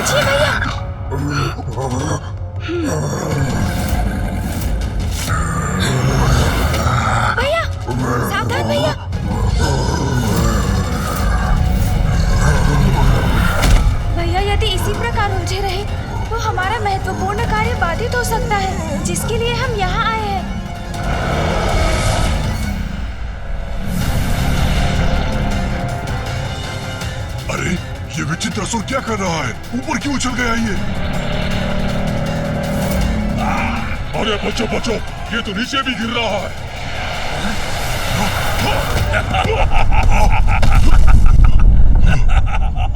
बचिए भैया। भैया सावधान भैया। भैया यदि इसी प्रकार उलझे रहे तो हमारा महत्वपूर्ण कार्य बाधित हो सकता है, जिसके लिए हम यहाँ आए हैं। अरे ये विचित्र असुर क्या कर रहा है? ऊपर क्यों उछल गया ये? अरे बचो बचो, ये तो नीचे भी गिर रहा है।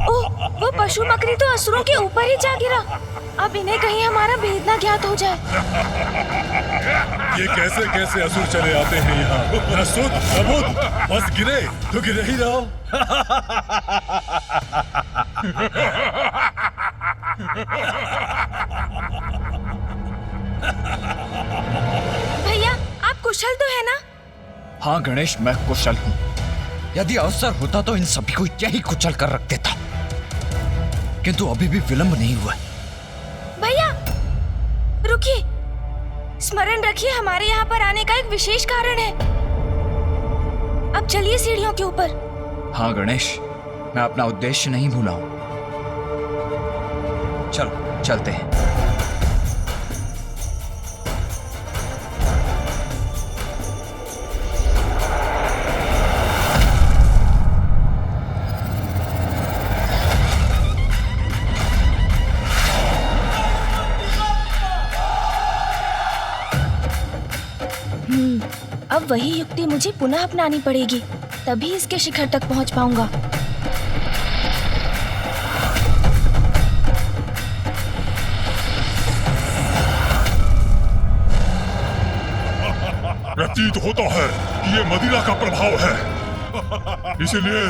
ओह, वो पशु मकड़ी तो असुरों के ऊपर ही जा गिरा। अब इन्हें कहीं हमारा भेद न ज्ञात हो जाए। ये कैसे कैसे असुर चले आते हैं यहाँ? सुध सबूत, बस गिरे तो गिरे ही रहो। भैया आप कुशल तो है ना? हाँ गणेश, मैं कुशल हूँ। यदि अवसर होता तो इन सभी को यही कुचल कर रख देता, किंतु अभी भी विलंब नहीं हुआ। भैया रुकिए, स्मरण रखिए हमारे यहाँ पर आने का एक विशेष कारण है। अब चलिए सीढ़ियों के ऊपर। हाँ गणेश, मैं अपना उद्देश्य नहीं भूला हूँ। चलो चलते हैं। अब वही युक्ति मुझे पुनः अपनानी पड़ेगी, तभी इसके शिखर तक पहुंच पाऊंगा। प्रतीत होता है कि ये मदिरा का प्रभाव है, इसीलिए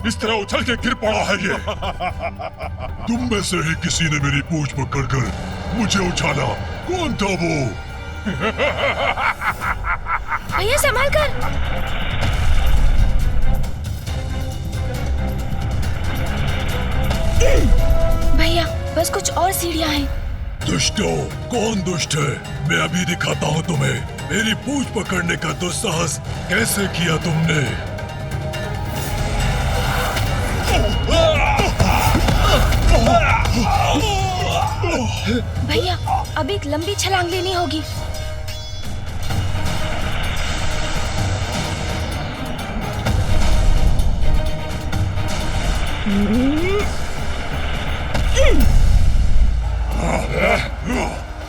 इस तरह उछल के गिर पड़ा है ये। तुम में से ही किसी ने मेरी पूंछ पकड़कर मुझे उछाला। कौन था वो? भैया संभाल कर। भैया बस कुछ और सीढ़ियां हैं। दुष्टों, कौन दुष्ट है? मैं अभी दिखाता हूँ तुम्हें। मेरी पूंछ पकड़ने का दुस्साहस कैसे किया तुमने? भैया अब एक लंबी छलांग लेनी होगी।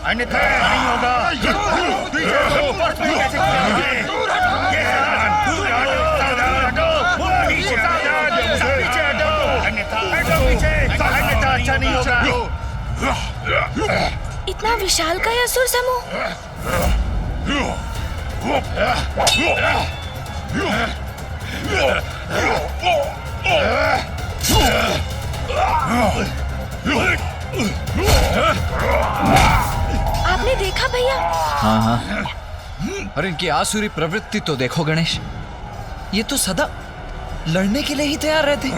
अन्यथा नहीं होगा। पीछे हटो, कैसे पीछे हटो, अन्यथा अच्छा नहीं होगा। इतना विशाल का असुर समूह। आपने देखा भैया? हाँ हाँ, और इनकी आसुरी प्रवृत्ति तो देखो गणेश, ये तो सदा लड़ने के लिए ही तैयार रहते।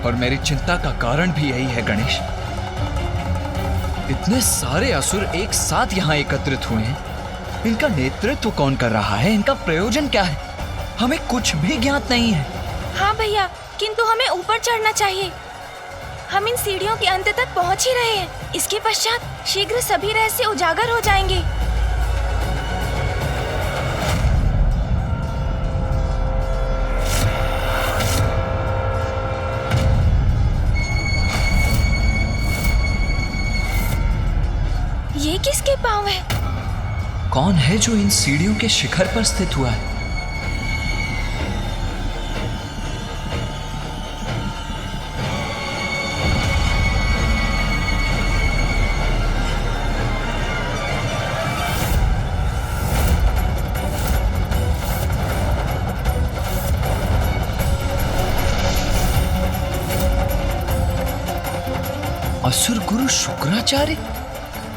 और मेरी चिंता का कारण भी यही है गणेश। इतने सारे असुर एक साथ यहाँ एकत्रित हुए हैं, इनका नेतृत्व कौन कर रहा है? इनका प्रयोजन क्या है? हमें कुछ भी ज्ञात नहीं है। हाँ भैया, किंतु हमें ऊपर चढ़ना चाहिए। हम इन सीढ़ियों के अंत तक पहुँच ही रहे हैं। इसके पश्चात शीघ्र सभी रहस्य उजागर हो जाएंगे। ये किसके पांव है? कौन है जो इन सीढ़ियों के शिखर पर स्थित हुआ है? असुर गुरु शुक्राचार्य।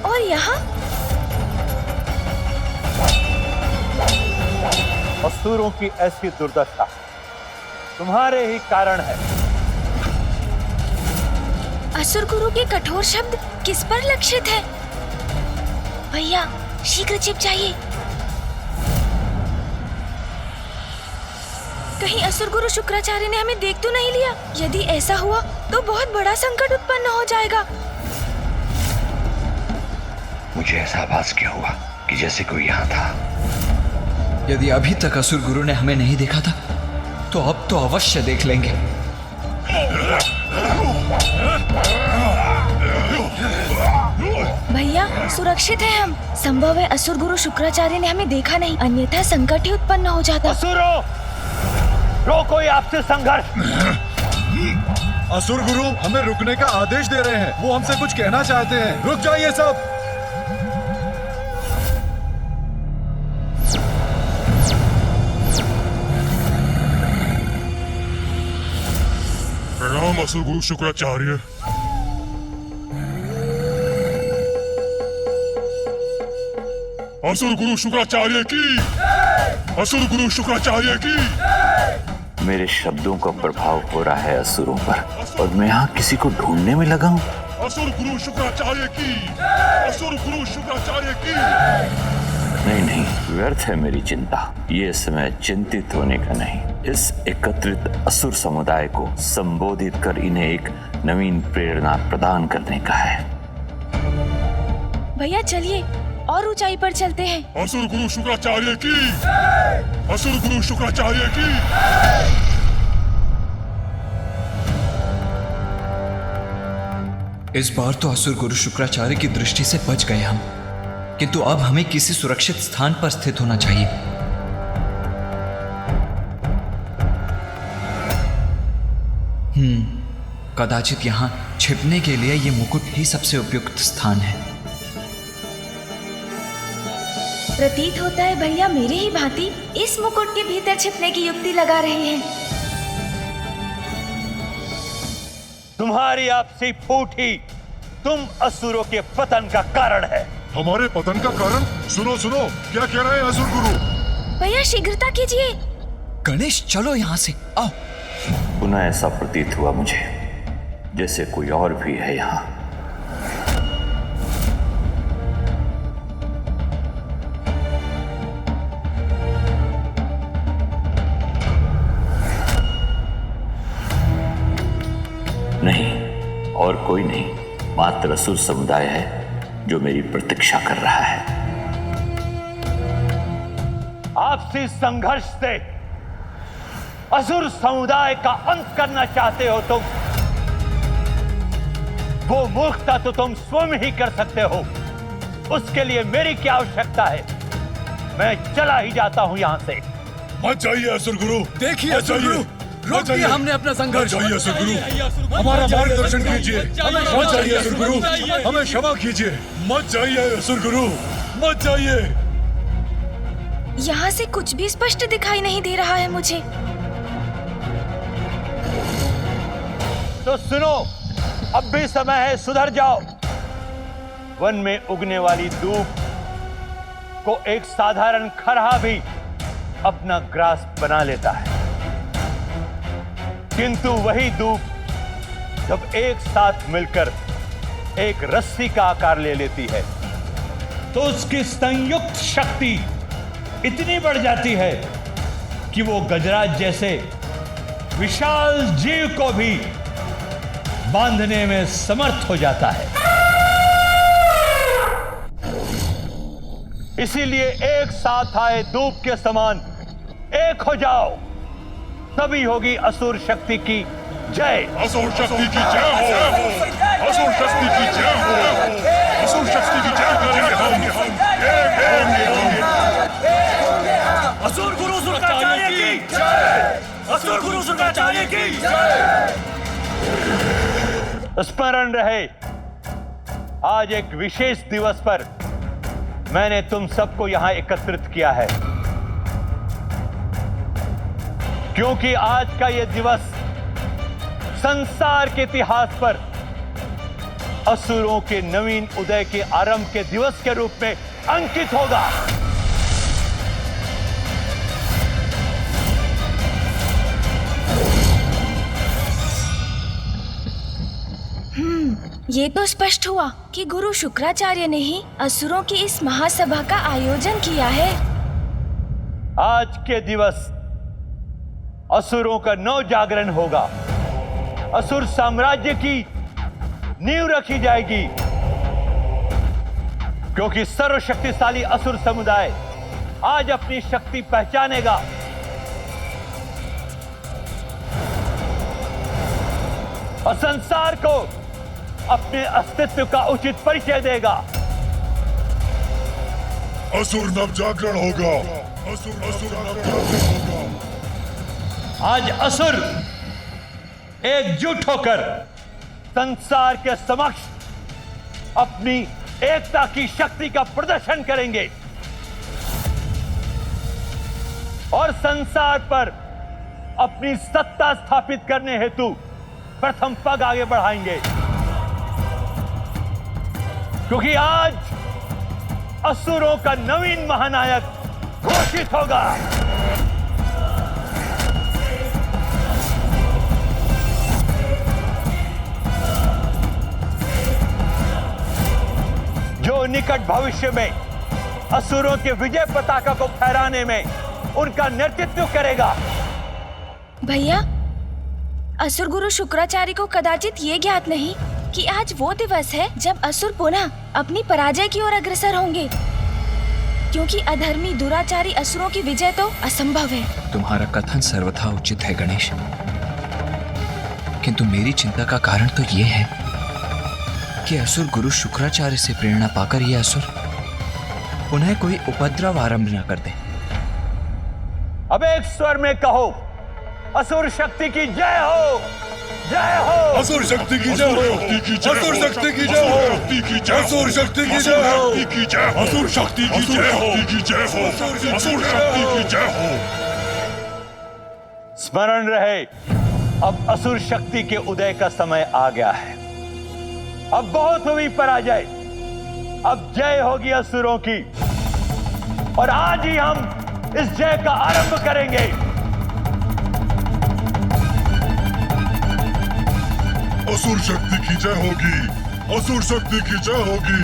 और यहाँ असुरों की ऐसी दुर्दशा तुम्हारे ही कारण है। असुर गुरु के कठोर शब्द किस पर लक्षित है? भैया शीघ्र छिप जाइए। कहीं असुर गुरु शुक्राचार्य ने हमें देख तो नहीं लिया? यदि ऐसा हुआ तो बहुत बड़ा संकट उत्पन्न हो जाएगा। मुझे ऐसा आभास क्यों हुआ कि जैसे कोई यहाँ था। यदि अभी तक असुर गुरु ने हमें नहीं देखा था तो अब तो अवश्य देख लेंगे। भैया सुरक्षित है हम। संभव है असुर गुरु शुक्राचार्य ने हमें देखा नहीं, अन्यथा संकट ही उत्पन्न हो जाता। असुरों, रोको ये आपसे संघर्ष। असुर गुरु हमें रुकने का आदेश दे रहे हैं। वो हमसे कुछ कहना चाहते हैं। रुक जाइए सब। प्रणाम असुर गुरु शुक्राचार्य। असुर गुरु शुक्राचार्य की, असुर गुरु शुक्राचार्य की। मेरे शब्दों का प्रभाव हो रहा है असुरों पर, और मैं यहाँ किसी को ढूंढने में लगा हूँ। असुर गुरु शुक्राचार्य की, असुर गुरु शुक्राचार्य की। नहीं नहीं, व्यर्थ है मेरी चिंता। ये समय चिंतित होने का नहीं, इस एकत्रित असुर समुदाय को संबोधित कर इन्हें एक नवीन प्रेरणा प्रदान करने का है। भैया चलिए और ऊंचाई पर चलते हैं। असुर गुरु शुक्राचार्य की, असुर गुरु शुक्राचार्य की। इस बार तो असुर गुरु शुक्राचार्य की दृष्टि से बच गए हम, किंतु अब हमें किसी सुरक्षित स्थान पर स्थित होना चाहिए। कदाचित यहाँ छिपने के लिए ये मुकुट ही सबसे उपयुक्त स्थान है। प्रतीत होता है भैया मेरे ही भांति इस मुकुट के भीतर छिपने की युक्ति लगा रहे हैं। तुम्हारी आपसी फूट ही तुम असुरों के पतन का कारण है। हमारे पतन का कारण? सुनो सुनो, क्या कह रहे हैं असुर गुरु? भैया शीघ्रता कीजिए। गणेश चलो यहाँ से, आओ। पुनः ऐसा प्रतीत हुआ मुझे जैसे कोई और भी है यहाँ। नहीं, और कोई नहीं, मात्र असुर समुदाय है जो मेरी प्रतीक्षा कर रहा है। आपसी संघर्ष से असुर समुदाय का अंत करना चाहते हो तुम। वो मूर्खता तो तुम स्वयं ही कर सकते हो, उसके लिए मेरी क्या आवश्यकता है? मैं चला ही जाता हूं यहां से। मत जाइए असुर गुरु। देखिए असुर गुरु, रोक दिया हमने अपना संघर्ष। मत जाइए असुर गुरु, हमारा मार्गदर्शन कीजिए। मत जाइए असुर गुरु, हमें क्षमा कीजिए। मत जाइए असुर गुरु, मत जाइए। यहाँ से कुछ भी स्पष्ट दिखाई नहीं दे रहा है मुझे। तो सुनो, अब भी समय है, सुधर जाओ। वन में उगने वाली दूब को एक साधारण खरहा भी अपना ग्रास बना लेता है, किंतु वही दूब जब एक साथ मिलकर एक रस्सी का आकार ले लेती है तो उसकी संयुक्त शक्ति इतनी बढ़ जाती है कि वो गजराज जैसे विशाल जीव को भी बांधने में समर्थ हो जाता है। इसीलिए एक साथ आए धूप के समान एक हो जाओ, तभी होगी असुर शक्ति की जय। असुर शक्ति की जय हो, असुर शक्ति की जय हो, असुर शक्ति की जय करेंगे हम। असुर गुरु शुक्राचार्य की जय, असुर गुरु शुक्राचार्य की जय। स्मरण रहे, आज एक विशेष दिवस पर मैंने तुम सबको यहां एकत्रित किया है, क्योंकि आज का यह दिवस संसार के इतिहास पर असुरों के नवीन उदय के आरंभ के दिवस के रूप में अंकित होगा। ये तो स्पष्ट हुआ कि गुरु शुक्राचार्य ने ही असुरों की इस महासभा का आयोजन किया है। आज के दिवस असुरों का नव जागरण होगा। असुर साम्राज्य की नींव रखी जाएगी, क्योंकि सर्वशक्तिशाली असुर समुदाय आज अपनी शक्ति पहचानेगा। और संसार को अपने अस्तित्व का उचित परिचय देगा। असुर नव जागरण होगा। असुर नव जागरण होगा। आज असुर एकजुट होकर संसार के समक्ष अपनी एकता की शक्ति का प्रदर्शन करेंगे और संसार पर अपनी सत्ता स्थापित करने हेतु प्रथम पग आगे बढ़ाएंगे, क्योंकि आज असुरों का नवीन महानायक घोषित होगा। जो निकट भविष्य में असुरों के विजय पताका को फहराने में उनका नेतृत्व करेगा। भैया, असुर गुरु शुक्राचार्य को कदाचित ये ज्ञात नहीं कि आज वो दिवस है जब असुर पुनः अपनी पराजय की ओर अग्रसर होंगे, क्योंकि अधर्मी दुराचारी असुरों की विजय तो असंभव है। तुम्हारा कथन सर्वथा उचित है गणेश, किंतु मेरी चिंता का कारण तो ये है कि असुर गुरु शुक्राचार्य से प्रेरणा पाकर ये असुर पुनः कोई उपद्रव आरंभ न कर दे। अब एक स्वर में कहो, असुर शक्ति की जय हो, जय हो। असुर शक्ति की जय हो, असुर शक्ति की जय हो, असुर शक्ति की जय हो, असुर शक्ति की जय हो, असुर शक्ति की जय हो। स्मरण रहे, अब असुर शक्ति के उदय का समय आ गया है। अब बहुत हुई पराजय, अब जय होगी असुरों की, और आज ही हम इस जय का आरंभ करेंगे। असुर शक्ति की जय होगी, असुर शक्ति की जय होगी,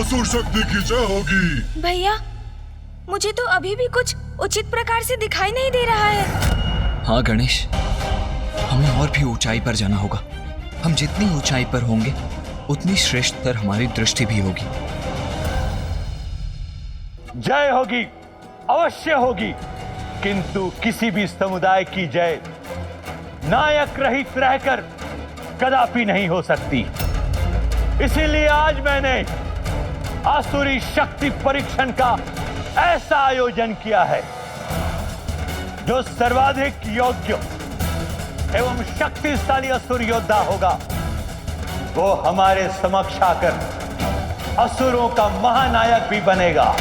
असुर शक्ति की जय होगी। भैया, मुझे तो अभी भी कुछ उचित प्रकार से दिखाई नहीं दे रहा है। हाँ गणेश, हमें और भी ऊंचाई पर जाना होगा। हम जितनी ऊंचाई पर होंगे उतनी श्रेष्ठतर हमारी दृष्टि भी होगी। जय होगी, अवश्य होगी, किंतु किसी भी समुदाय की जय नायक रहित रहकर कदापि नहीं हो सकती। इसीलिए आज मैंने आसुरी शक्ति परीक्षण का ऐसा आयोजन किया है, जो सर्वाधिक योग्य एवं शक्तिशाली असुर योद्धा होगा, वो हमारे समक्ष आकर असुरों का महानायक भी बनेगा।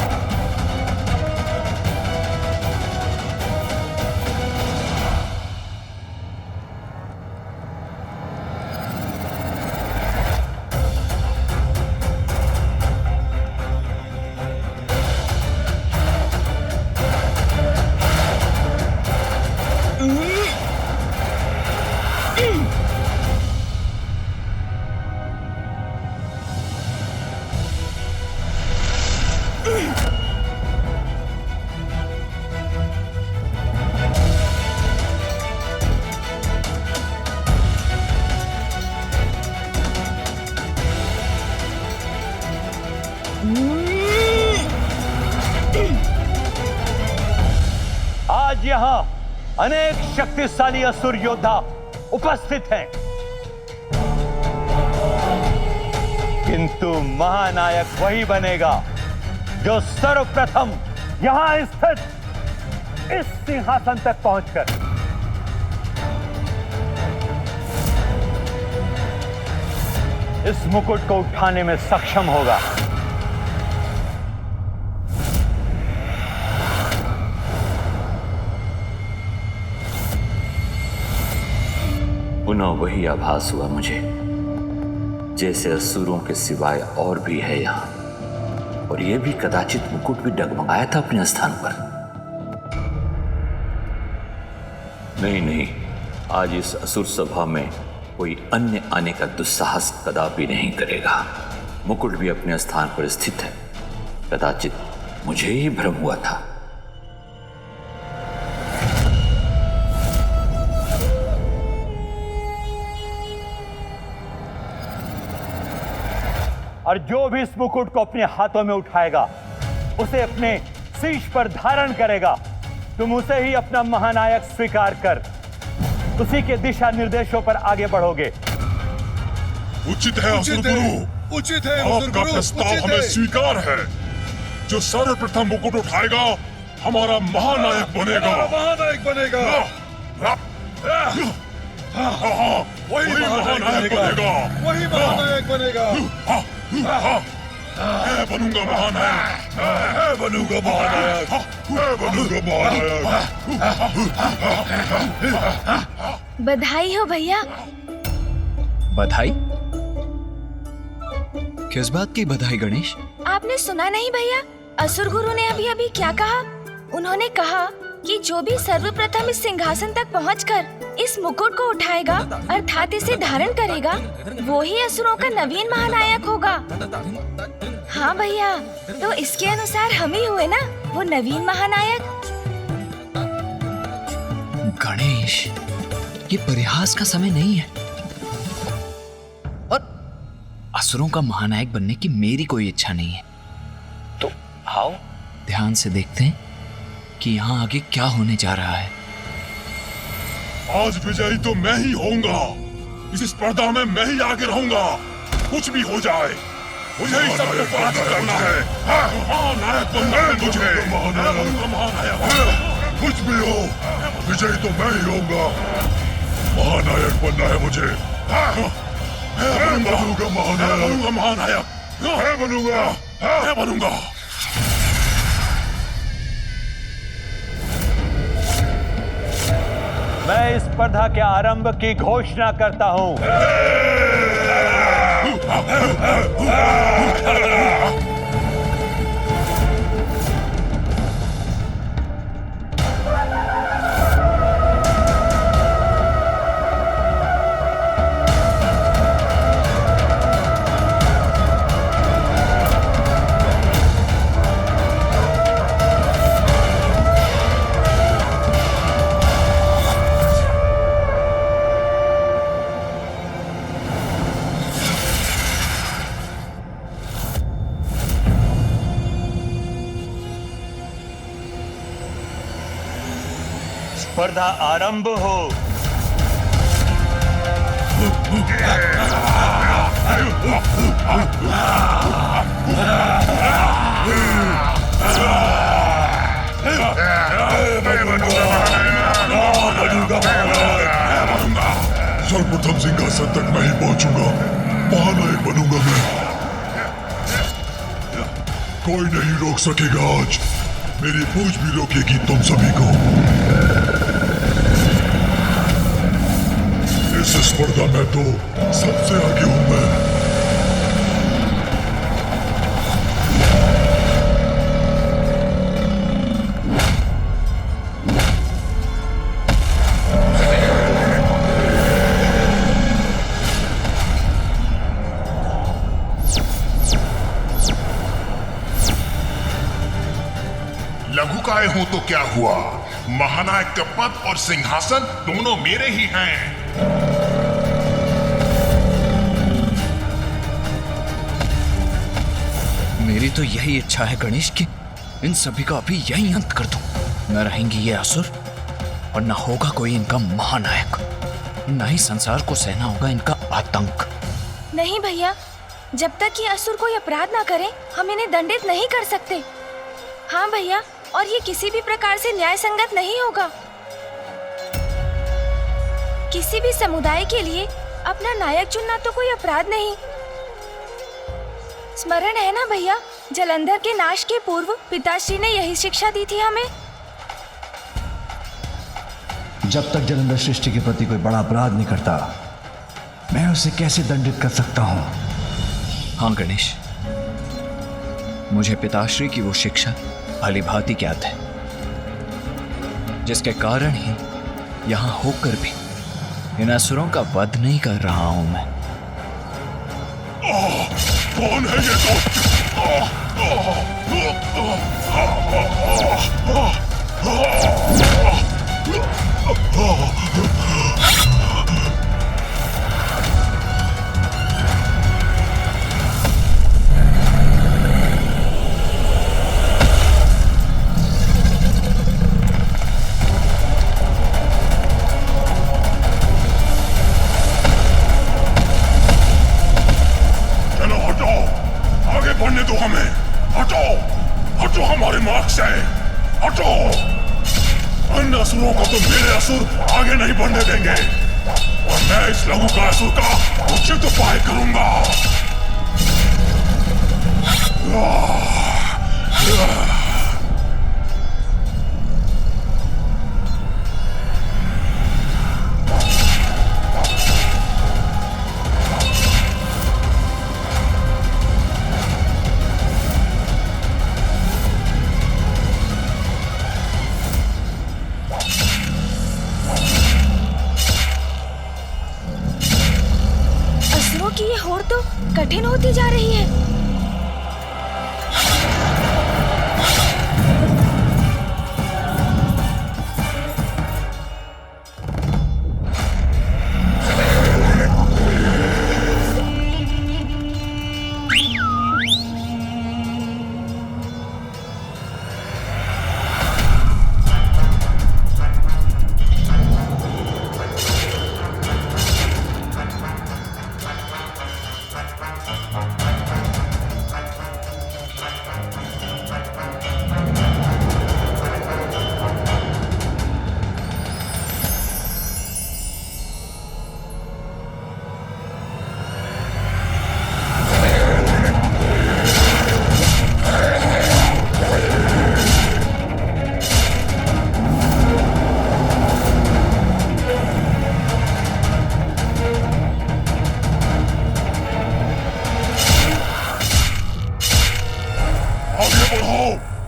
आज यहां अनेक शक्तिशाली असुर योद्धा उपस्थित हैं, किंतु महानायक वही बनेगा जो सर्वप्रथम यहां स्थित इस सिंहासन तक पहुंचकर इस मुकुट को उठाने में सक्षम होगा। पुनः वही आभास हुआ मुझे, जैसे असुरों के सिवाय और भी है यहाँ, और यह भी कदाचित मुकुट भी डगमगाया था अपने स्थान पर। नहीं नहीं, आज इस असुर सभा में कोई अन्य आने का दुस्साहस कदापि नहीं करेगा। मुकुट भी अपने स्थान पर स्थित है। कदाचित मुझे ही भ्रम हुआ था। और जो भी इस मुकुट को अपने हाथों में उठाएगा, उसे अपने शीश पर धारण करेगा, तुम उसे ही अपना महानायक स्वीकार कर उसी के दिशा निर्देशों पर आगे बढ़ोगे। उचित है असुर गुरु, उचित है आपका प्रस्ताव हमें स्वीकार है। जो सर्वप्रथम मुकुट उठाएगा हमारा महानायक बनेगा। महानायक बनेगा। वही महानायक बनेगा। वही महानायक बनेगा। मैं बनूंगा महानायक। मैं बनूंगा महानायक। मैं बनूंगा महानायक। बधाई हो भैया। बधाई? किस बात की बधाई गणेश? आपने सुना नहीं भैया, असुर गुरु ने अभी अभी क्या कहा? उन्होंने कहा कि जो भी सर्वप्रथम इस सिंहासन तक पहुंचकर इस मुकुट को उठाएगा अर्थात इसे धारण करेगा, वो ही असुरों का नवीन महानायक होगा। हाँ भैया, तो इसके अनुसार हम ही हुए ना वो नवीन महानायक। गणेश, ये परिहास का समय नहीं है। और असुरों का महानायक बनने की मेरी कोई इच्छा नहीं है। तो आओ ध्यान से देखते हैं कि यहाँ आगे क्या होने जा रहा है। आज विजयी तो मैं ही होऊंगा। इस स्पर्धा में मैं ही आगे रहूंगा। कुछ भी हो जाए, मुझे ही सबको पराजित करना है। महानायक बनना है मुझे। महानायक कुछ भी हो, विजयी तो मैं ही होऊंगा। महानायक बनना है मुझे। मैं बनूंगा महानायक। मैं बनूंगा। मैं बनूंगा। मैं इस स्पर्धा के आरंभ की घोषणा करता हूं। स्पर्धा आरंभ हो। सर्वप्रथम सिंहासन तक मैं ही पहुंचूंगा। महानायक बनूंगा मैं। कोई नहीं रोक सकेगा आज। मेरी पूछ भी रोकेगी तुम सभी को। इस स्पर्धा में तो सबसे आगे हूं मैं। लघुकाय हूं तो क्या हुआ, महानायक का पद और सिंहासन दोनों मेरे ही हैं। मेरी तो यही इच्छा है गणेश कि इन सभी का अभी यही अंत कर दूं। न रहेंगे ये असुर और न होगा कोई इनका महानायक। न ही संसार को सहना होगा इनका आतंक। नहीं भैया, जब तक ये असुर कोई अपराध ना करे हम इन्हें दंडित नहीं कर सकते। हाँ भैया, और ये किसी भी प्रकार से न्याय संगत नहीं होगा। किसी भी समुदाय के लिए अपना नायक चुनना तो कोई अपराध नहीं। स्मरण है ना भैया, जलंधर के नाश के पूर्व पिताश्री ने यही शिक्षा दी थी हमें। जब तक जलंधर सृष्टि के प्रति कोई बड़ा अपराध नहीं करता, मैं उसे कैसे दंडित कर सकता हूं? हाँ गणेश, मुझे पिताश्री की वो शिक्षा भली भांति ज्ञात है, जिसके कारण ही यहां होकर भी इन असुरों का वध नहीं कर रहा हूं मैं। कौन है ये दोस्त? बढ़ने दो हमें। हटो, हटो हमारे मार्ग से, हटो। अन्य असुरों को तो मेरे असुर आगे नहीं बढ़ने देंगे और मैं इस लघु का असुर का उचित उपाय करूंगा। की ये होड़ तो कठिन होती जा रही है।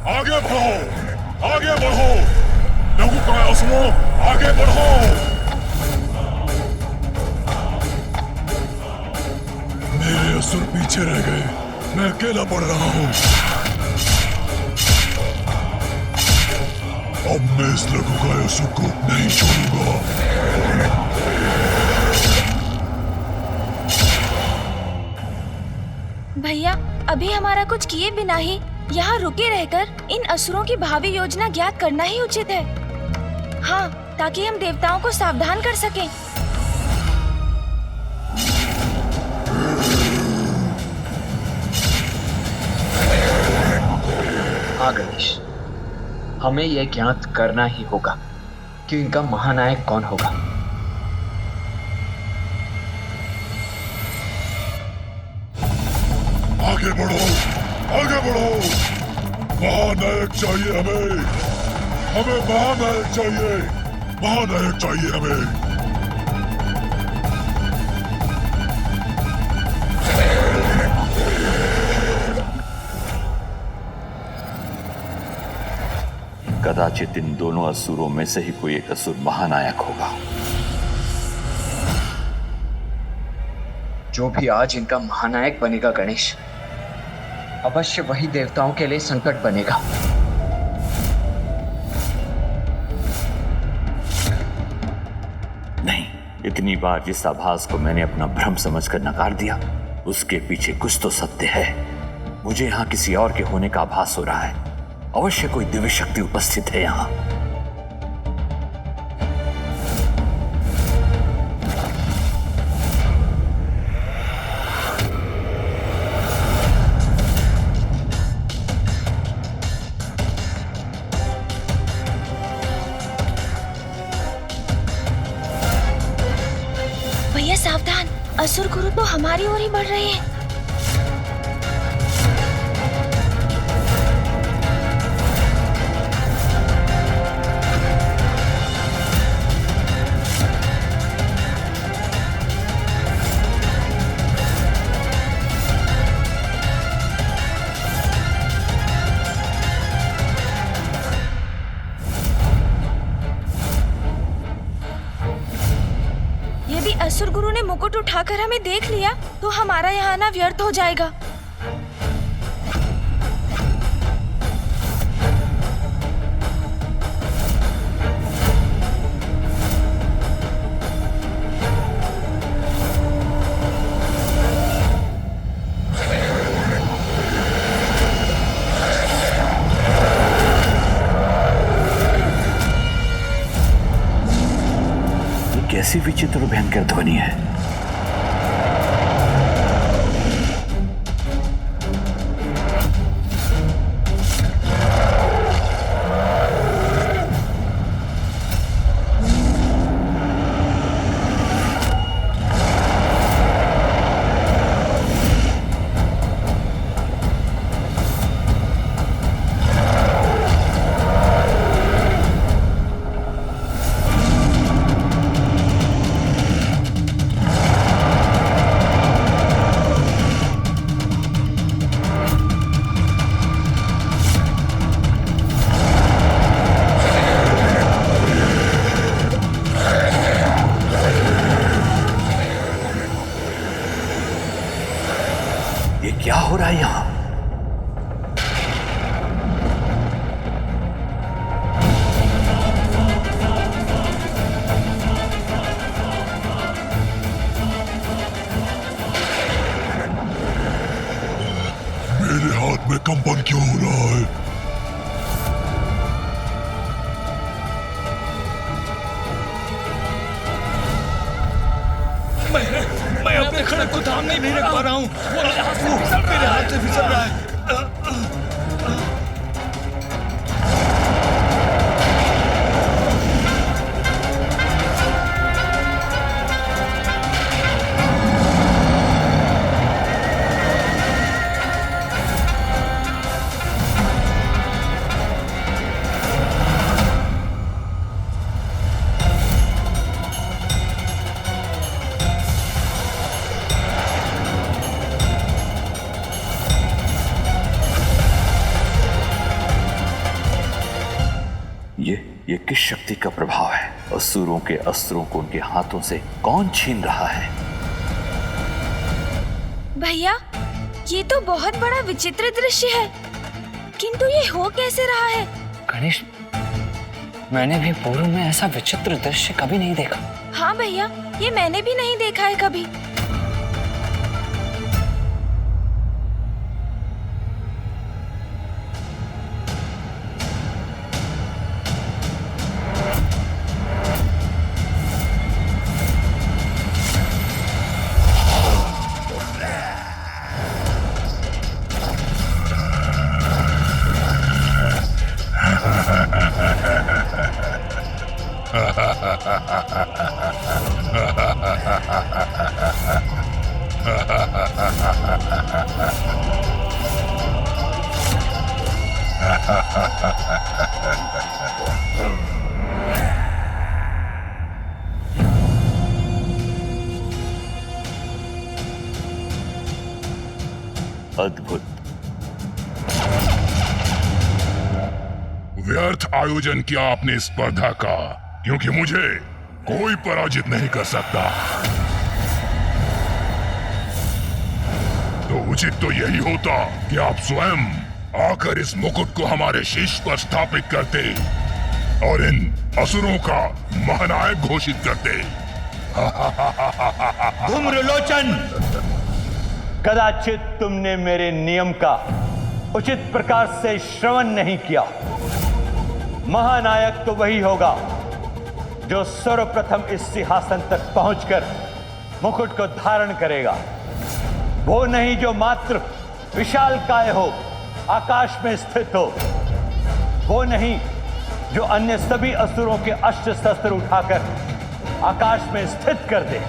आगे बढ़ो, आगे बढ़ो, लघुकाय असुरों, आगे बढ़ो। मेरे असुर पीछे रह गए, मैं अकेला बढ़ रहा हूँ। अब मैं इस लघुकाय असुर को नहीं छोड़ूंगा। भैया, अभी हमारा कुछ किए बिना ही यहाँ रुके रहकर इन असुरों की भावी योजना ज्ञात करना ही उचित है। हाँ, ताकि हम देवताओं को सावधान कर सकें। हाँ गणेश, हमें यह ज्ञात करना ही होगा कि इनका महानायक कौन होगा। आगे बढ़ो, आगे बढ़ो। महानायक चाहिए हमें, हमें महानायक चाहिए, महानायक चाहिए हमें। कदाचित इन दोनों असुरों में से ही कोई एक असुर महानायक होगा। जो भी आज इनका महानायक बनेगा गणेश, अवश्य वही देवताओं के लिए संकट बनेगा। नहीं, इतनी बार जिस आभास को मैंने अपना भ्रम समझकर नकार दिया, उसके पीछे कुछ तो सत्य है। मुझे यहाँ किसी और के होने का आभास हो रहा है। अवश्य कोई दिव्य शक्ति उपस्थित है यहाँ। भैया सावधान, असुर गुरु तो हमारी ओर ही बढ़ रहे हैं। असुर गुरु ने मुकुट उठाकर हमें देख लिया तो हमारा यहाँ आना व्यर्थ हो जाएगा। कैसी विचित्र भयंकर ध्वनि है। ये क्या हो रहा है यहां? मेरे हाथ में कंपन क्यों हो रहा है? मैं अपने खड़क को थाम नहीं रख पा रहा हूँ। मेरे हाथ से फिसल रहा है। ये किस शक्ति का प्रभाव है? असुरों के अस्त्रों को उनके हाथों से कौन छीन रहा है? भैया, ये तो बहुत बड़ा विचित्र दृश्य है, किंतु ये हो कैसे रहा है? गणेश, मैंने भी पूर्व में ऐसा विचित्र दृश्य कभी नहीं देखा। हाँ भैया, ये मैंने भी नहीं देखा है कभी। अद्भुत। व्यर्थ आयोजन किया आपने इस स्पर्धा का, क्योंकि मुझे कोई पराजित नहीं कर सकता। तो उचित तो यही होता कि आप स्वयं आकर इस मुकुट को हमारे शीश पर स्थापित करते और इन असुरों का महानायक घोषित करते। धूम्रलोचन, कदाचित तुमने मेरे नियम का उचित प्रकार से श्रवण नहीं किया। महानायक तो वही होगा जो सर्वप्रथम इस सिंहासन तक पहुंचकर मुकुट को धारण करेगा, वो नहीं जो मात्र विशालकाय हो, आकाश में स्थित हो, वो नहीं जो अन्य सभी असुरों के अस्त्र शस्त्र उठाकर आकाश में स्थित कर दे।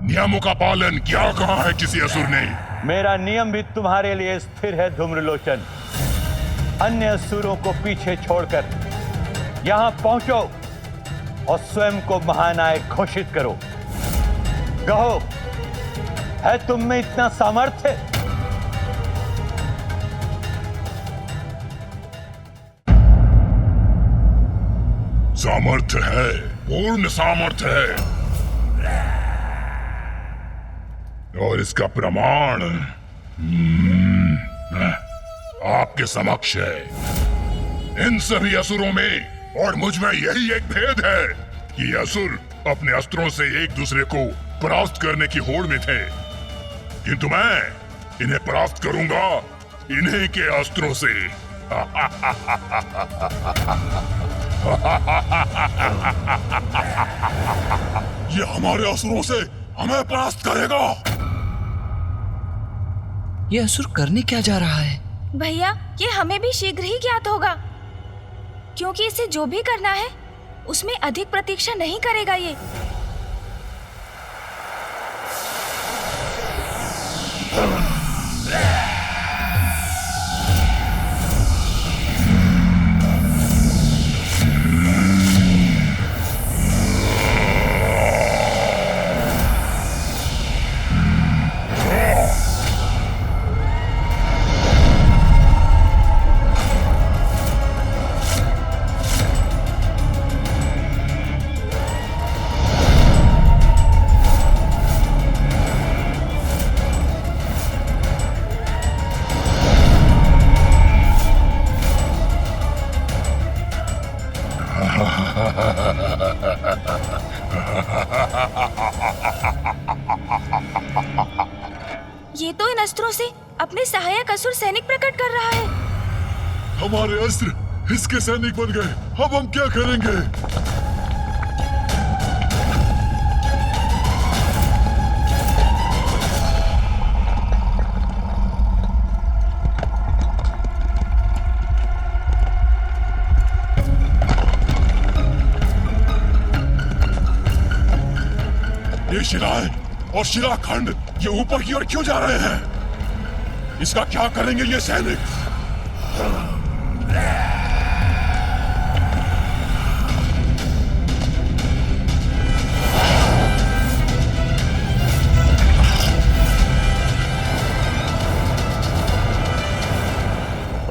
नियमों का पालन क्या कहा है किसी असुर ने? मेरा नियम भी तुम्हारे लिए स्थिर है धूम्रलोचन। अन्य असुरों को पीछे छोड़कर यहां पहुंचो और स्वयं को महानायक घोषित करो। कहो, है तुम में इतना सामर्थ्य? सामर्थ्य है, पूर्ण सामर्थ्य है, और इसका प्रमाण आपके समक्ष है। इन सभी असुरों में और मुझ में यही एक भेद है कि असुर अपने अस्त्रों से एक दूसरे को परास्त करने की होड़ में थे, किंतु मैं इन्हें परास्त करूंगा इन्हीं के अस्त्रों से। ये हमारे असुरों से हमें परास्त करेगा। ये असुर करने क्या जा रहा है? भैया ये हमें भी शीघ्र ही ज्ञात होगा, क्योंकि इसे जो भी करना है उसमें अधिक प्रतीक्षा नहीं करेगा ये। ये तो इन अस्त्रों से अपने सहायक असुर सैनिक प्रकट कर रहा है। हमारे अस्त्र इसके सैनिक बन गए, अब हम क्या करेंगे? ये शिलाएं और शिलाखंड ये ऊपर की ओर क्यों जा रहे हैं? इसका क्या करेंगे ये सैनिक?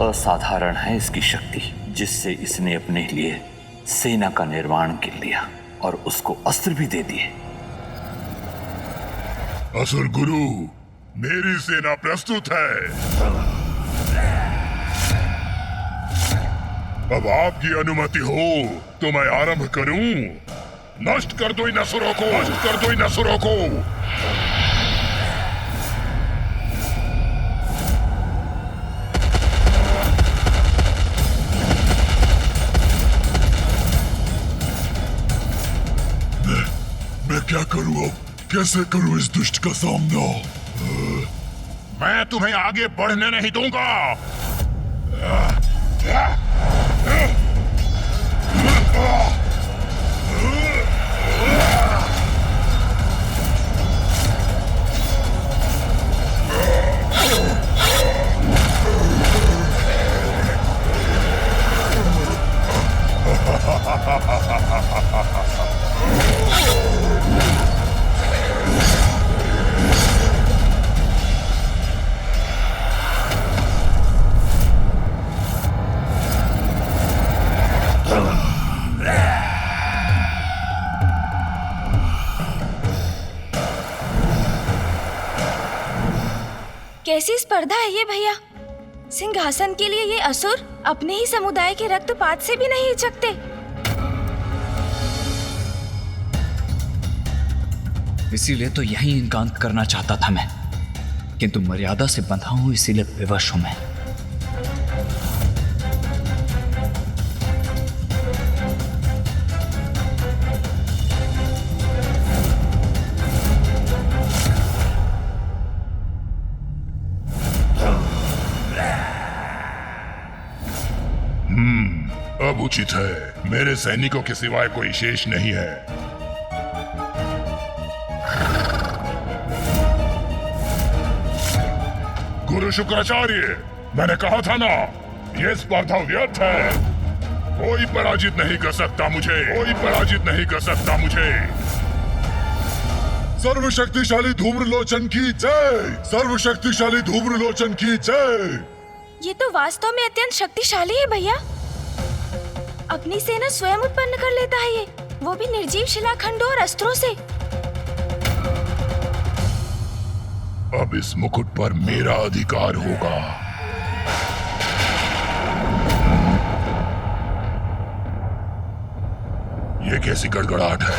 असाधारण है इसकी शक्ति, जिससे इसने अपने लिए सेना का निर्माण कर लिया और उसको अस्त्र भी दे दिए। असुर गुरु, मेरी सेना प्रस्तुत है। अब आपकी अनुमति हो तो मैं आरंभ करूं। नष्ट कर दो इन असुरों को, नष्ट कर दो इन असुरों को। मैं क्या करूं अब? कैसे करूं इस दुष्ट का सामना? मैं तुम्हें आगे बढ़ने नहीं दूंगा। कैसी स्पर्धा है ये भैया? सिंहासन के लिए ये असुर अपने ही समुदाय के रक्तपात से भी नहीं हिचकते। इसीलिए तो यहीं इनका अंत करना चाहता था मैं, किंतु मर्यादा से बंधा हूं इसीलिए विवश हूं मैं। अब उचित है, मेरे सैनिकों के सिवाय कोई शेष नहीं है। गुरु शुक्राचार्य, मैंने कहा था ना, ये स्पर्धा व्यर्थ है। कोई पराजित नहीं कर सकता मुझे, कोई पराजित नहीं कर सकता मुझे। सर्वशक्तिशाली धूम्रलोचन की जय! सर्वशक्तिशाली धूम्रलोचन की जय! ये तो वास्तव में अत्यंत शक्तिशाली है भैया। अपनी सेना स्वयं उत्पन्न कर लेता है ये, वो भी निर्जीव शिलाखंडों और अस्त्रों से। अब इस मुकुट पर मेरा अधिकार होगा। ये कैसी गड़गड़ाहट है?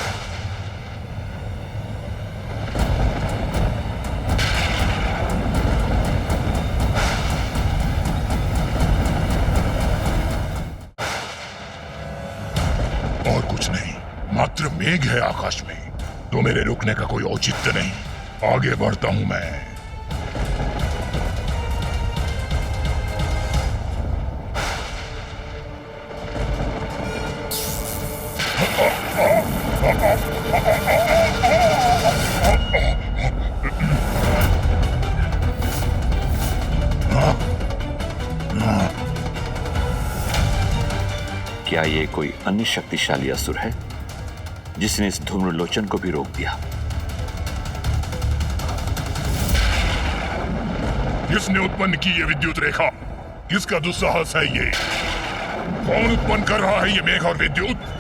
और कुछ नहीं, मात्र मेघ है आकाश में, तो मेरे रुकने का कोई औचित्य नहीं। आगे बढ़ता हूं मैं। क्या ये कोई अन्य शक्तिशाली असुर है जिसने इस धूम्रलोचन को भी रोक दिया? किसने उत्पन्न की ये विद्युत रेखा? किसका दुस्साहस है ये? कौन उत्पन्न कर रहा है ये मेघ और विद्युत?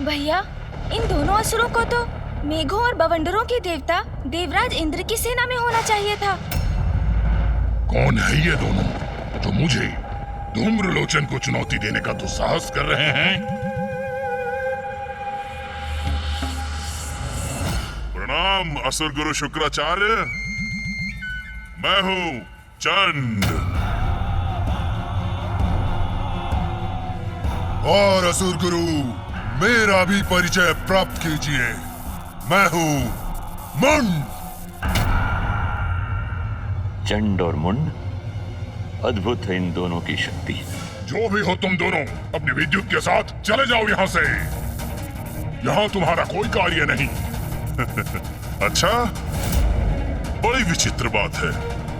भैया, इन दोनों असुरों को तो मेघों और बवंडरों के देवता देवराज इंद्र की सेना में होना चाहिए था। कौन है ये दोनों जो मुझे धूम्रलोचन को चुनौती देने का दुस्साहस कर रहे हैं? प्रणाम असुर गुरु शुक्राचार्य, मैं हूँ चंड। और असुर गुरु, मेरा भी परिचय प्राप्त कीजिए। मैं हूं मुंड। चंड और मुंड, अद्भुत है इन दोनों की शक्ति। जो भी हो तुम दोनों, अपनी विद्युत के साथ चले जाओ यहाँ से। यहाँ तुम्हारा कोई कार्य नहीं। अच्छा, बड़ी विचित्र बात है।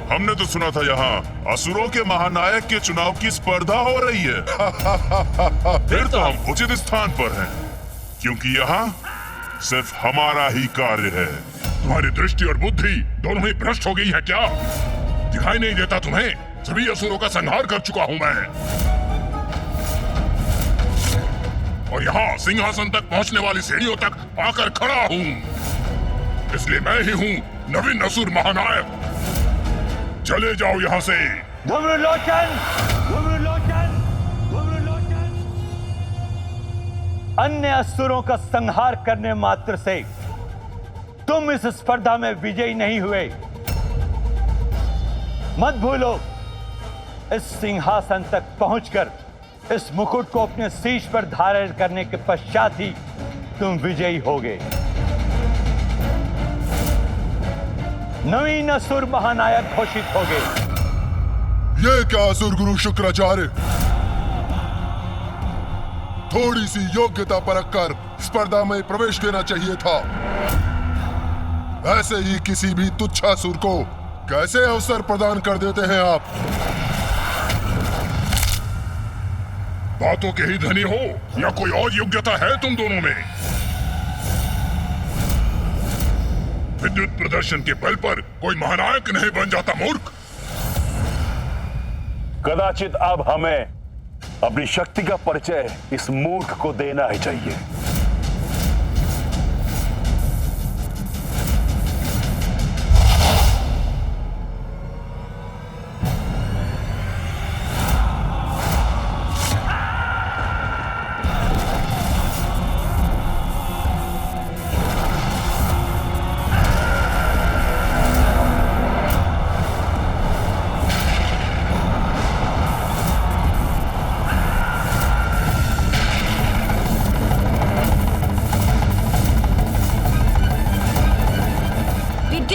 हमने तो सुना था यहाँ असुरों के महानायक के चुनाव की स्पर्धा हो रही है। फिर तो हम उचित स्थान पर हैं, क्योंकि यहाँ सिर्फ हमारा ही कार्य है। तुम्हारी दृष्टि और बुद्धि दोनों ही भ्रष्ट हो गई है क्या? दिखाई नहीं देता तुम्हें? सभी असुरों का संहार कर चुका हूं मैं, और यहाँ सिंहासन तक पहुँचने वाली सीढ़ियों तक आकर खड़ा हूँ। इसलिए मैं ही हूँ नवीन असुर महानायक। चले जाओ यहाँ से। धूम्रलोचन! धूम्रलोचन! धूम्रलोचन! अन्य असुरों का संहार करने मात्र से तुम इस स्पर्धा में विजयी नहीं हुए। मत भूलो, इस सिंहासन तक पहुंचकर इस मुकुट को अपने शीश पर धारण करने के पश्चात ही तुम विजयी होगे। नवीन असुर महानायक घोषित होगे। ये क्या असुर गुरु शुक्राचार्य, थोड़ी सी योग्यता परखकर स्पर्धा में प्रवेश देना चाहिए था। ऐसे ही किसी भी तुच्छासुर को कैसे अवसर प्रदान कर देते हैं आप? बातों के ही धनी हो या कोई और योग्यता है तुम दोनों में? विद्युत प्रदर्शन के बल पर कोई महानायक नहीं बन जाता मूर्ख। कदाचित अब हमें अपनी शक्ति का परिचय इस मूर्ख को देना ही चाहिए।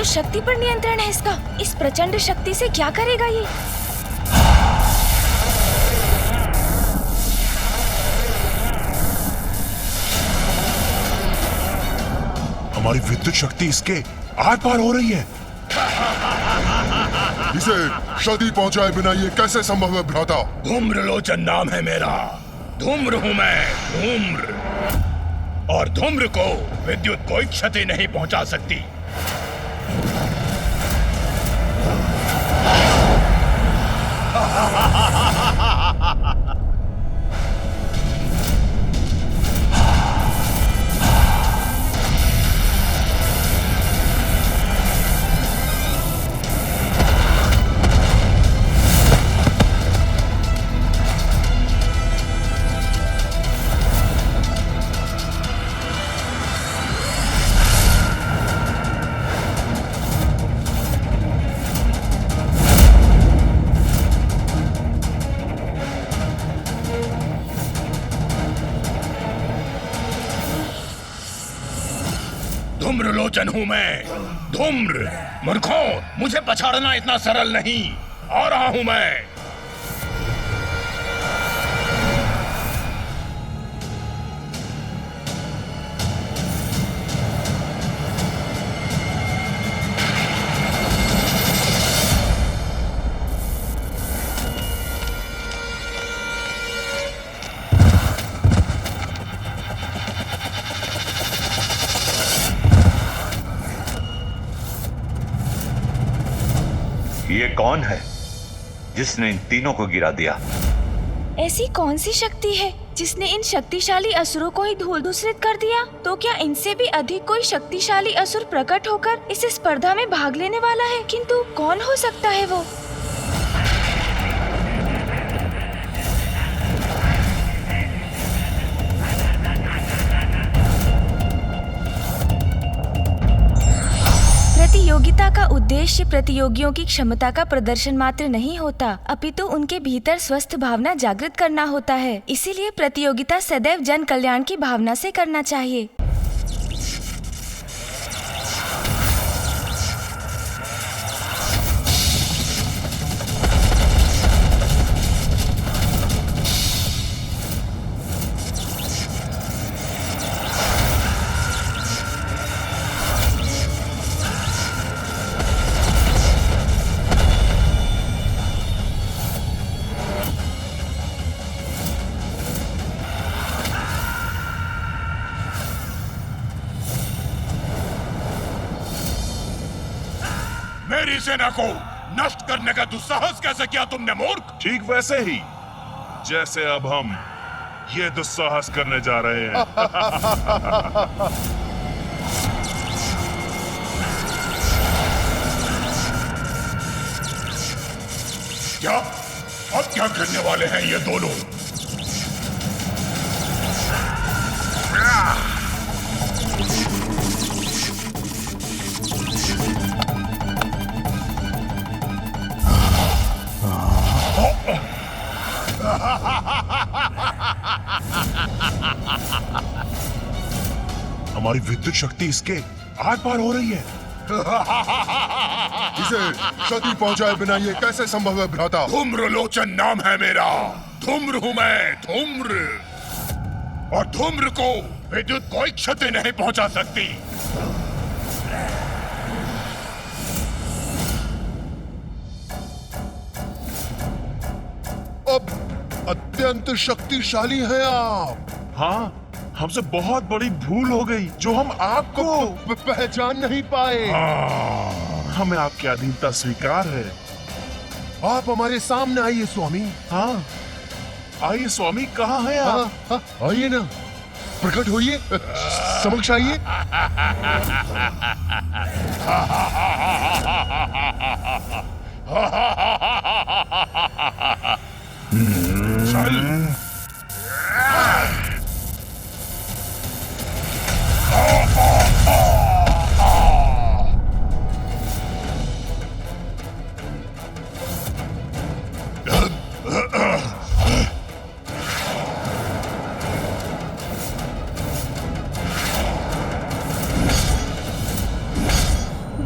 शक्ति पर नियंत्रण है इसका। इस प्रचंड शक्ति से क्या करेगा ये? हमारी विद्युत शक्ति इसके आर पार हो रही है। इसे क्षति पहुंचाए बिना ये कैसे संभव है भ्राता? धूम्रलोचन नाम है मेरा। धूम्र हूं मैं, धूम्र। और धूम्र को विद्युत कोई क्षति नहीं पहुंचा सकती। धूम्रलोचन हूं मैं, धूम्र। मूर्खों, मुझे पछाड़ना इतना सरल नहीं। आ रहा हूं मैं। ये कौन है जिसने इन तीनों को गिरा दिया? ऐसी कौन सी शक्ति है जिसने इन शक्तिशाली असुरों को ही धूल धूसरित कर दिया? तो क्या इनसे भी अधिक कोई शक्तिशाली असुर प्रकट होकर इस स्पर्धा में भाग लेने वाला है? किंतु कौन हो सकता है वो? प्रतियोगिता का उद्देश्य प्रतियोगियों की क्षमता का प्रदर्शन मात्र नहीं होता, अपितु उनके भीतर स्वस्थ भावना जागृत करना होता है। इसीलिए प्रतियोगिता सदैव जन कल्याण की भावना से करना चाहिए। मेरी सेना को नष्ट करने का दुस्साहस कैसे किया तुमने मूर्ख? ठीक वैसे ही जैसे अब हम ये दुस्साहस करने जा रहे हैं। क्या? अब क्या करने वाले हैं ये दोनों? हमारी विद्युत शक्ति इसके आर पार हो रही है। इसे क्षति पहुंचाए बिना ये कैसे संभव है भ्राता? धूम्रलोचन नाम है मेरा। धूम्र हूं मैं, धूम्र। और धूम्र को विद्युत कोई क्षति नहीं पहुंचा सकती। अब अत्यंत शक्तिशाली हैं आप। हाँ, हमसे बहुत बड़ी भूल हो गई जो हम आपको पहचान नहीं पाए। हमें आपकी अधीनता स्वीकार है। आप हमारे सामने आइए स्वामी। हाँ, आइए स्वामी, कहाँ हैं आप? हाँ, आइए ना, प्रकट होइए, समक्ष आइए।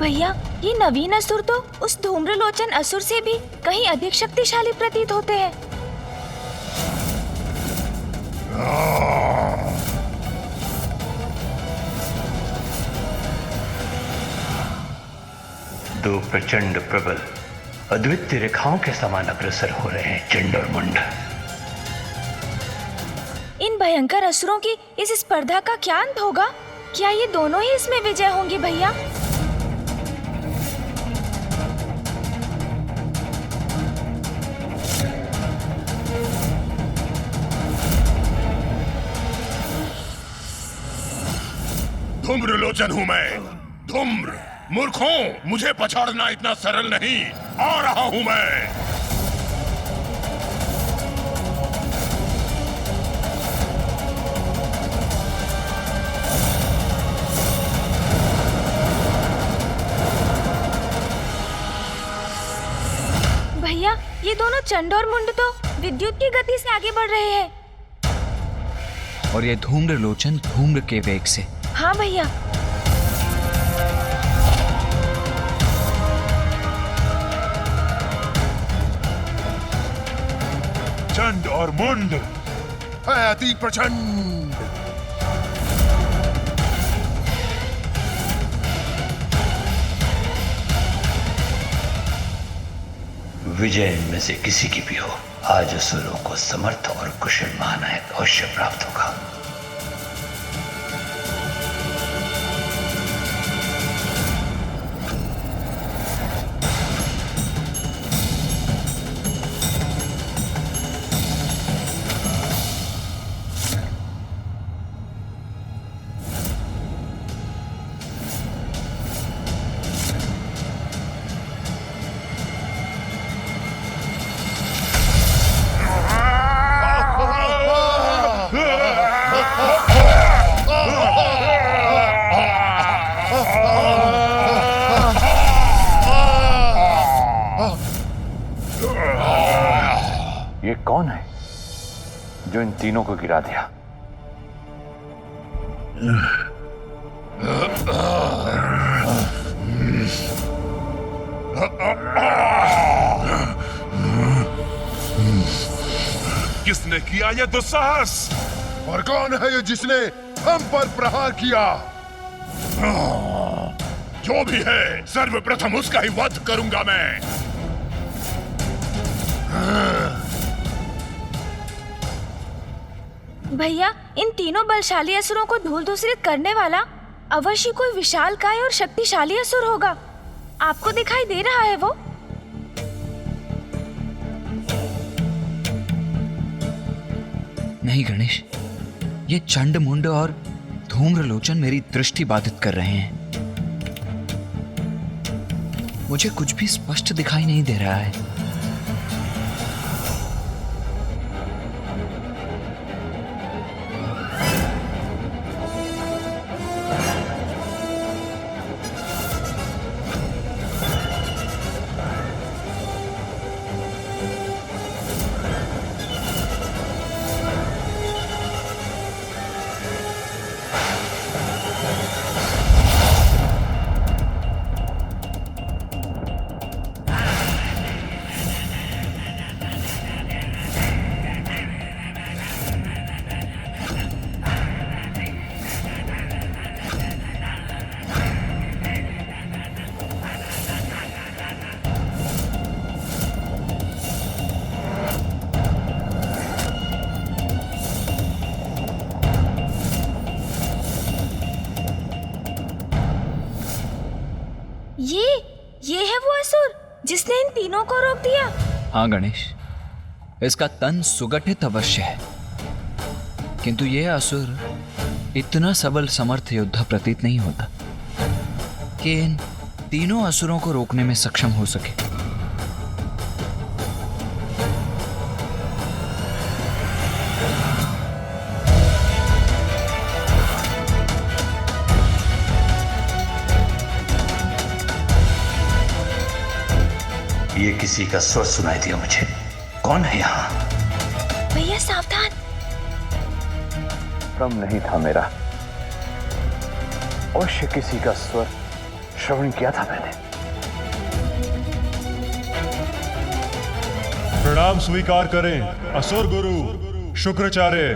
भैया, ये नवीन असुर तो उस धूम्रलोचन असुर से भी कहीं अधिक शक्तिशाली प्रतीत होते हैं। दो प्रचंड प्रबल अद्वितीय रेखाओं के समान अग्रसर हो रहे हैं चंड और मुंड। इन भयंकर असुरों की इस स्पर्धा का क्या अंत होगा? क्या ये दोनों ही इसमें विजय होंगे भैया? धूम्रलोचन हूं मैं। धूम्र मूर्खों, मुझे पछाड़ना इतना सरल नहीं। आ रहा हूं मैं। भैया, ये दोनों चंड और मुंड तो विद्युत की गति से आगे बढ़ रहे हैं। और ये धूम्रलोचन धूम्र के वेग से। हाँ भैया। चंड और मुंड अति प्रचंड। विजय इनमें से किसी की भी हो, आज असुरों को समर्थ और कुशल महानायक अवश्य प्राप्त होगा। ये कौन है जो इन तीनों को गिरा दिया? किसने किया यह दुस्साहस? और कौन है ये जिसने हम पर प्रहार किया? जो भी है, सर्वप्रथम उसका ही वध करूंगा मैं। भैया, इन तीनों बलशाली असुरों को धूल दूसरित करने वाला अवश्य कोई विशालकाय और शक्तिशाली असुर होगा। आपको दिखाई दे रहा है वो? नहीं गणेश, ये चंड मुंड और धूम्रलोचन मेरी दृष्टि बाधित कर रहे हैं। मुझे कुछ भी स्पष्ट दिखाई नहीं दे रहा है। ये है वो असुर जिसने इन तीनों को रोक दिया। हाँ गणेश, इसका तन सुगठित अवश्य है, किंतु यह असुर इतना सबल समर्थ योद्धा प्रतीत नहीं होता कि इन तीनों असुरों को रोकने में सक्षम हो सके। ये किसी का स्वर सुनाई दिया मुझे। कौन है यहाँ? भैया सावधान। भ्रम नहीं था मेरा, अवश्य किसी का स्वर श्रवण किया था मैंने। प्रणाम स्वीकार करें असुर गुरु शुक्राचार्य।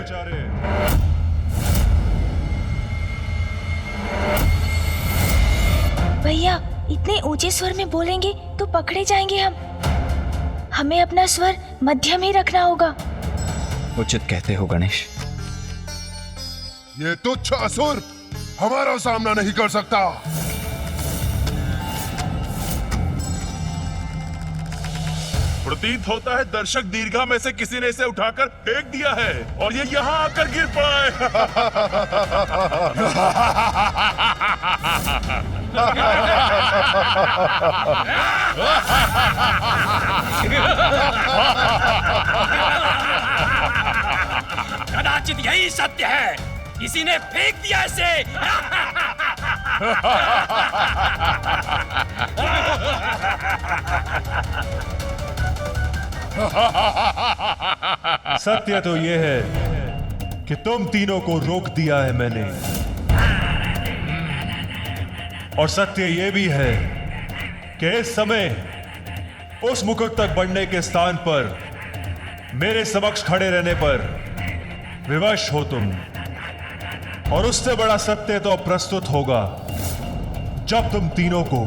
भैया इतने ऊंचे स्वर में बोलेंगे तो पकड़े जाएंगे हम। हमें अपना स्वर मध्यम ही रखना होगा। उचित कहते हो गणेश। ये तुच्छ असुर हमारा सामना नहीं कर सकता। प्रतीत होता है दर्शक दीर्घा में से किसी ने इसे उठाकर फेंक दिया है और ये यहाँ आकर गिर पड़ा कदाचित यही सत्य है, किसी ने फेंक दिया इसे। सत्य तो ये है कि तुम तीनों को रोक दिया है मैंने, और सत्य ये भी है कि इस समय उस मुकुट तक बढ़ने के स्थान पर मेरे समक्ष खड़े रहने पर विवश हो तुम। और उससे बड़ा सत्य तो प्रस्तुत होगा जब तुम तीनों को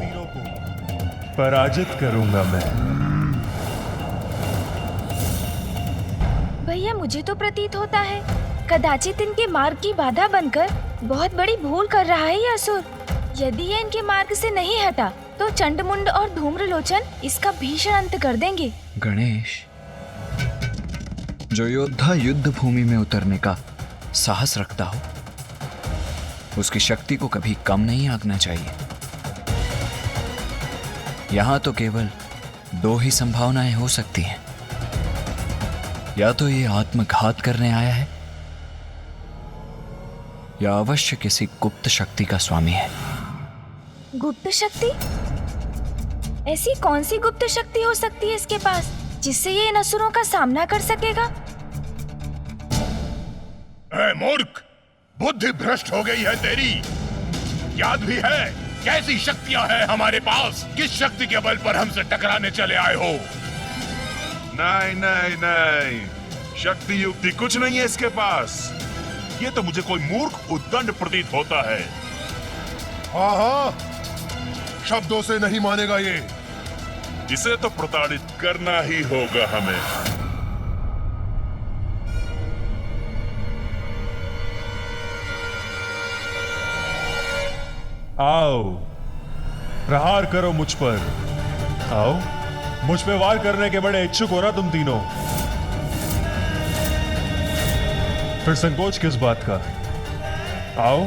पराजित करूंगा मैं। भैया मुझे तो प्रतीत होता है कदाचित इनके मार्ग की बाधा बनकर बहुत बड़ी भूल कर रहा है ये असुर। यदि ये इनके मार्ग से नहीं हटा तो चंडमुंड और धूम्रलोचन इसका भीषण अंत कर देंगे। गणेश, जो योद्धा युद्ध भूमि में उतरने का साहस रखता हो उसकी शक्ति को कभी कम नहीं आंकना चाहिए। यहां तो केवल दो ही संभावनाएं हो सकती हैं, या तो ये आत्मघात करने आया है या अवश्य किसी गुप्त शक्ति का स्वामी है। गुप्त शक्ति? ऐसी कौन सी गुप्त शक्ति हो सकती है इसके पास जिससे ये इन असुरों का सामना कर सकेगा? ऐ मूर्ख, बुद्धि भ्रष्ट हो गई है तेरी। याद भी है कैसी शक्तियां हैं हमारे पास? किस शक्ति के बल पर हमसे टकराने चले आए हो? नहीं नहीं नहीं, शक्ति युक्ति कुछ नहीं है इसके पास। ये तो मुझे कोई मूर्ख उद्दंड प्रतीत होता है। हाँ हाँ, शब्दों से नहीं मानेगा ये। इसे तो प्रताड़ित करना ही होगा हमें। आओ, प्रहार करो मुझ पर। आओ, मुझ पे वार करने के बड़े इच्छुक हो ना तुम तीनों। फिर संकोच किस बात का? आओ।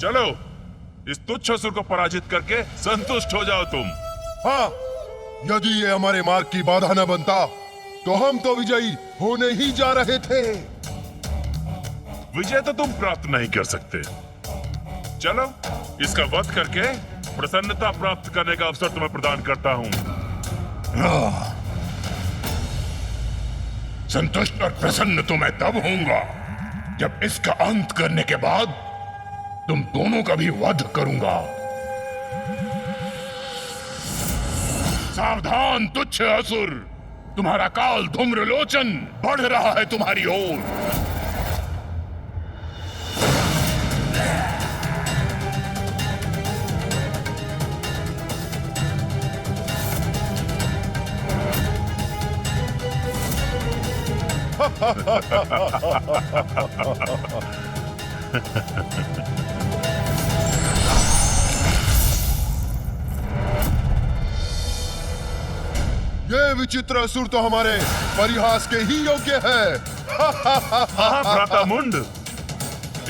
चलो, इस तुच्छ असुर को पराजित करके संतुष्ट हो जाओ तुम। हाँ, यदि ये हमारे मार्ग की बाधा न बनता तो हम तो विजयी होने ही जा रहे थे। विजय तो तुम प्राप्त नहीं कर सकते। चलो, इसका वध करके प्रसन्नता प्राप्त करने का अवसर तुम्हें प्रदान करता हूँ। संतुष्ट और प्रसन्न तो मैं तब होऊंगा जब इसका अंत करने के बाद तुम दोनों का भी वध करूंगा। सावधान तुच्छ असुर, तुम्हारा काल धूम्रलोचन बढ़ रहा है तुम्हारी ओर। ये विचित्र असुर तो हमारे परिहास के ही योग्य है। हाँ भ्राता मुंड,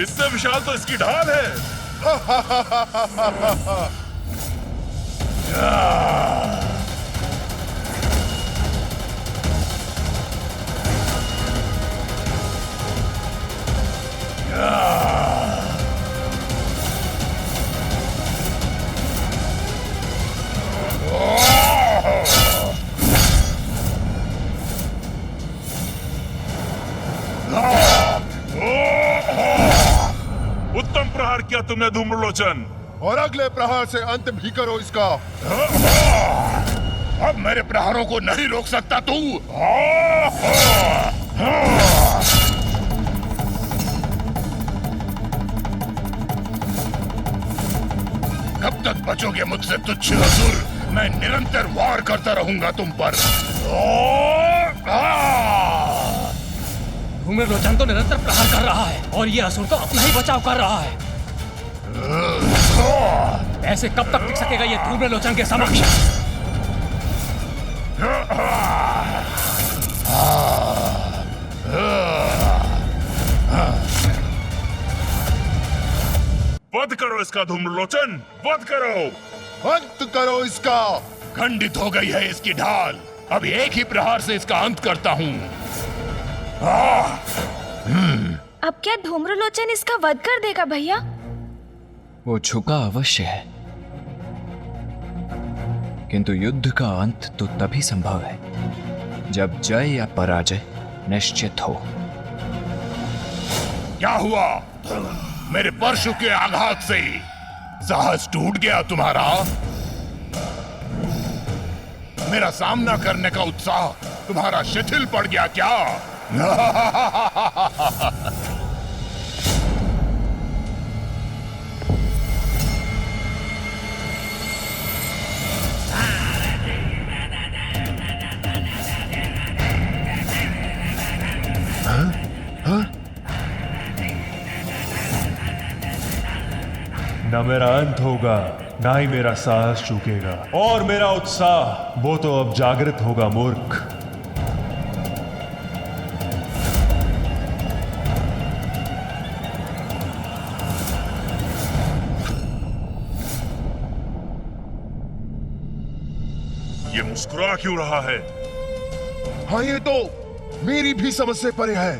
इससे विशाल तो इसकी ढाल है। किया तुमने धूम्रलोचन। और अगले प्रहार से अंत भी करो इसका। अब मेरे प्रहारों को नहीं रोक सकता तू। कब तक बचोगे मुझसे तुच्छ असुर? मैं निरंतर वार करता रहूंगा तुम पर। धूम्रलोचन तो निरंतर प्रहार कर रहा है और ये असुर तो अपना ही बचाव कर रहा है। ऐसे कब तक टिक सकेगा ये धूम्रलोचन के समक्ष? वध करो इसका धूम्रलोचन, वध करो। अंत करो इसका। खंडित हो गई है इसकी ढाल। अब एक ही प्रहार से इसका अंत करता हूँ। अब क्या धूम्रलोचन इसका वध कर देगा भैया? वो झुका अवश्य है, किंतु युद्ध का अंत तो तभी संभव है जब जय या पराजय निश्चित हो। क्या हुआ? मेरे परशु के आघात से साहस टूट गया तुम्हारा? मेरा सामना करने का उत्साह तुम्हारा शिथिल पड़ गया क्या? न मेरा अंत होगा, ना ही मेरा साहस चूकेगा, और मेरा उत्साह वो तो अब जागृत होगा मूर्ख। ये मुस्कुरा क्यों रहा है? हाँ, ये तो मेरी भी समझ से परे है।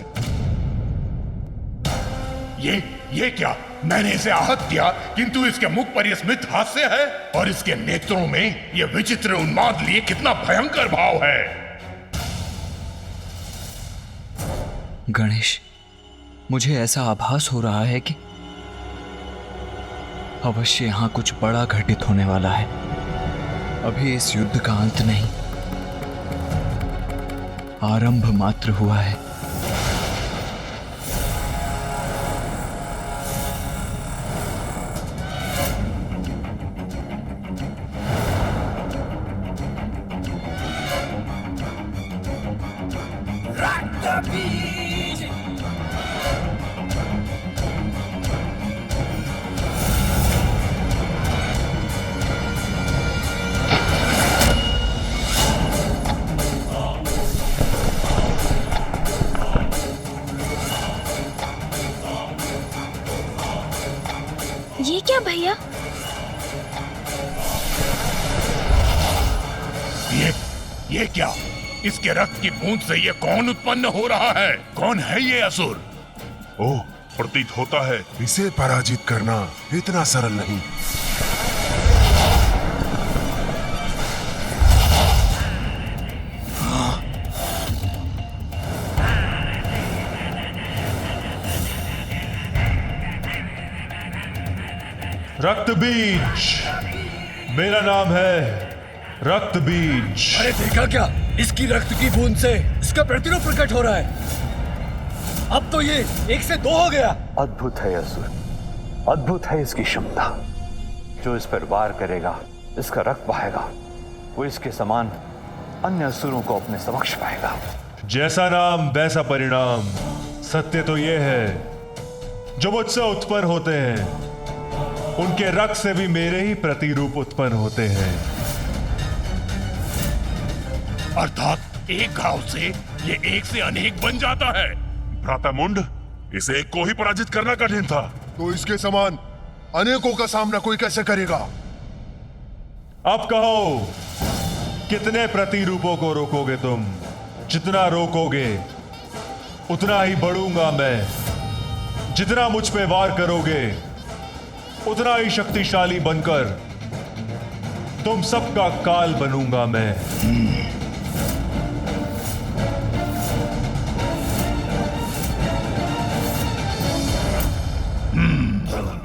ये क्या? मैंने इसे आहत किया, किंतु इसके मुख पर यह स्मित हास्य है और इसके नेत्रों में यह विचित्र उन्माद लिए कितना भयंकर भाव है। गणेश, मुझे ऐसा आभास हो रहा है कि अवश्य यहां कुछ बड़ा घटित होने वाला है। अभी इस युद्ध का अंत नहीं, आरंभ मात्र हुआ है। ये क्या भैया? ये क्या? इसके रक्त की बूंद से ये कौन उत्पन्न हो रहा है? कौन है ये असुर? ओह, प्रतीत होता है इसे पराजित करना इतना सरल नहीं। रक्त बीज, मेरा नाम है रक्त बीज। अरे देखा क्या? इसकी रक्त की बूंद से इसका प्रतिरूप प्रकट हो रहा है। अब तो ये 1 से 2 हो गया। अद्भुत है असुर, अद्भुत है इसकी क्षमता। जो इस पर वार करेगा, इसका रक्त बहेगा, वो इसके समान अन्य असुरों को अपने समक्ष पाएगा। जैसा नाम वैसा परिणाम। सत्य तो ये है, जो मुझसे उत्पन्न होते हैं उनके रक्त से भी मेरे ही प्रतिरूप उत्पन्न होते हैं। अर्थात एक घाव से ये एक से अनेक बन जाता है। भ्राता मुंड, इसे एक को ही पराजित करना कठिन था, तो इसके समान अनेकों का सामना कोई कैसे करेगा? अब कहो, कितने प्रतिरूपों को रोकोगे तुम? जितना रोकोगे उतना ही बढ़ूंगा मैं। जितना मुझ पे वार करोगे उतना ही शक्तिशाली बनकर तुम सबका काल बनूंगा मैं।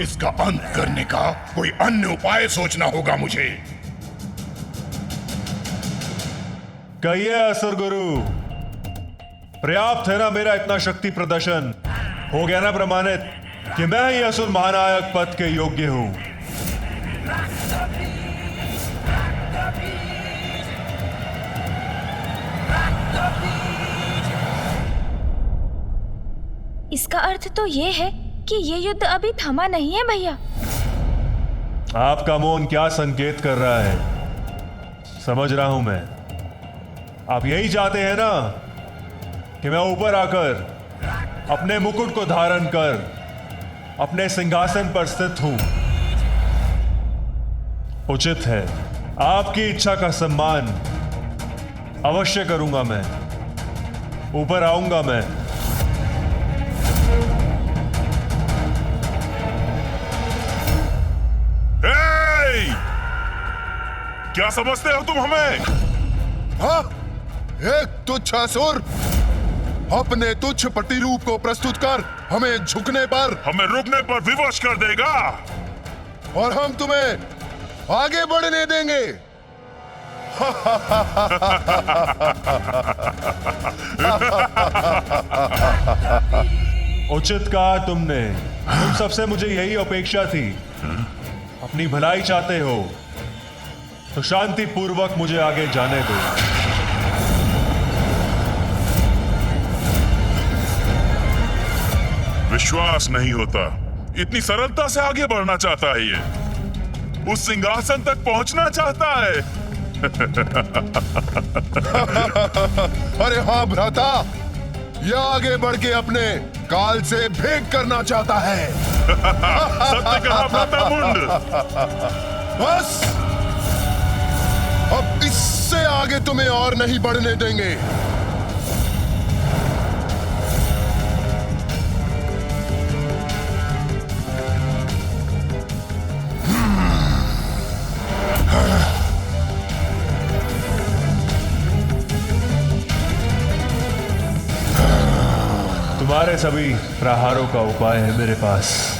इसका अंत करने का कोई अन्य उपाय सोचना होगा मुझे। कहिए असुर गुरु, पर्याप्त है ना मेरा इतना शक्ति प्रदर्शन? हो गया ना प्रमाणित कि मैं ही असुर महानायक पद के योग्य हूं? इसका अर्थ तो ये है कि ये युद्ध अभी थमा नहीं है भैया। आपका मौन क्या संकेत कर रहा है? समझ रहा हूं मैं। आप यही चाहते हैं ना कि मैं ऊपर आकर अपने मुकुट को धारण कर अपने सिंहासन पर स्थित हूं। उचित है, आपकी इच्छा का सम्मान अवश्य करूंगा मैं। ऊपर आऊंगा मैं। क्या समझते हो तुम हमें? हाँ, एक तुच्छ असुर अपने तुच्छ प्रतिरूप को प्रस्तुत कर हमें झुकने पर, हमें रुकने पर विवश कर देगा और हम तुम्हें आगे बढ़ने देंगे। उचित कहा तुमने। तुम सबसे मुझे यही अपेक्षा थी। अपनी भलाई चाहते हो तो शांति पूर्वक मुझे आगे जाने दो। विश्वास नहीं होता, इतनी सरलता से आगे बढ़ना चाहता है ये, उस सिंहासन तक पहुंचना चाहता है। अरे हाँ भ्राता, यह आगे बढ़ के अपने काल से भेंट करना चाहता है। सत्य कहा भ्राता मुंड। बस अब इससे आगे तुम्हें और नहीं बढ़ने देंगे। तुम्हारे सभी प्रहारों का उपाय है मेरे पास।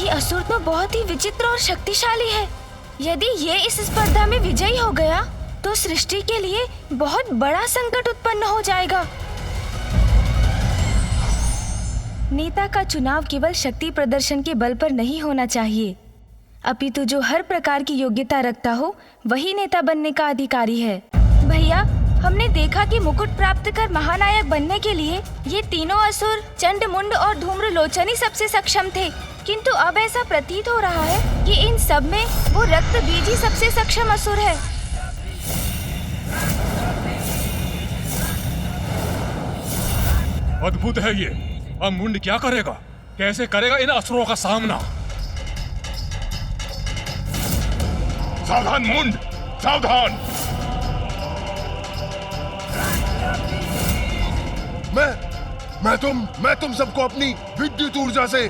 असुर तो बहुत ही विचित्र और शक्तिशाली है। यदि ये इस स्पर्धा में विजयी हो गया तो सृष्टि के लिए बहुत बड़ा संकट उत्पन्न हो जाएगा। नेता का चुनाव केवल शक्ति प्रदर्शन के बल पर नहीं होना चाहिए, अपितु जो हर प्रकार की योग्यता रखता हो वही नेता बनने का अधिकारी है। भैया, हमने देखा कि मुकुट प्राप्त कर महानायक बनने के लिए ये तीनों असुर चंड, मुंड और धूम्रलोचन ही सबसे सक्षम थे, किंतु अब ऐसा प्रतीत हो रहा है कि इन सब में वो रक्त बीज ही सबसे सक्षम असुर है। अद्भुत है ये। अब मुंड क्या करेगा? कैसे करेगा इन असुरों का सामना? सावधान मुंड, सावधान। मैं तुम सबको अपनी विद्युत ऊर्जा से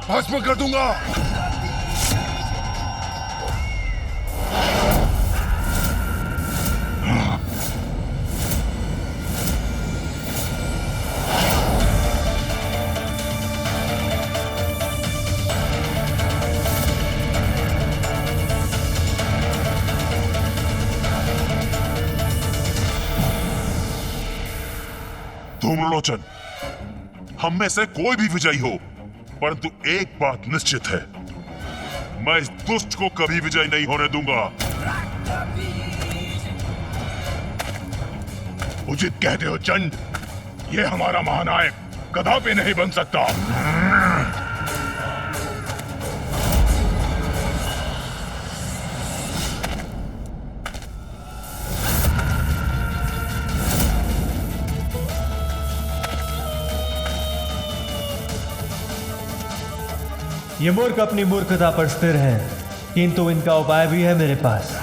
भस्म कर दूंगा। धूम्रलोचन, हम में से कोई भी विजयी हो, परंतु एक बात निश्चित है, मैं इस दुष्ट को कभी विजयी नहीं होने दूंगा। उचित कहते हो चंड, ये हमारा महानायक कदापि नहीं बन सकता। ये मूर्ख अपनी मूर्खता पर स्थिर हैं, किंतु इनका उपाय भी है मेरे पास।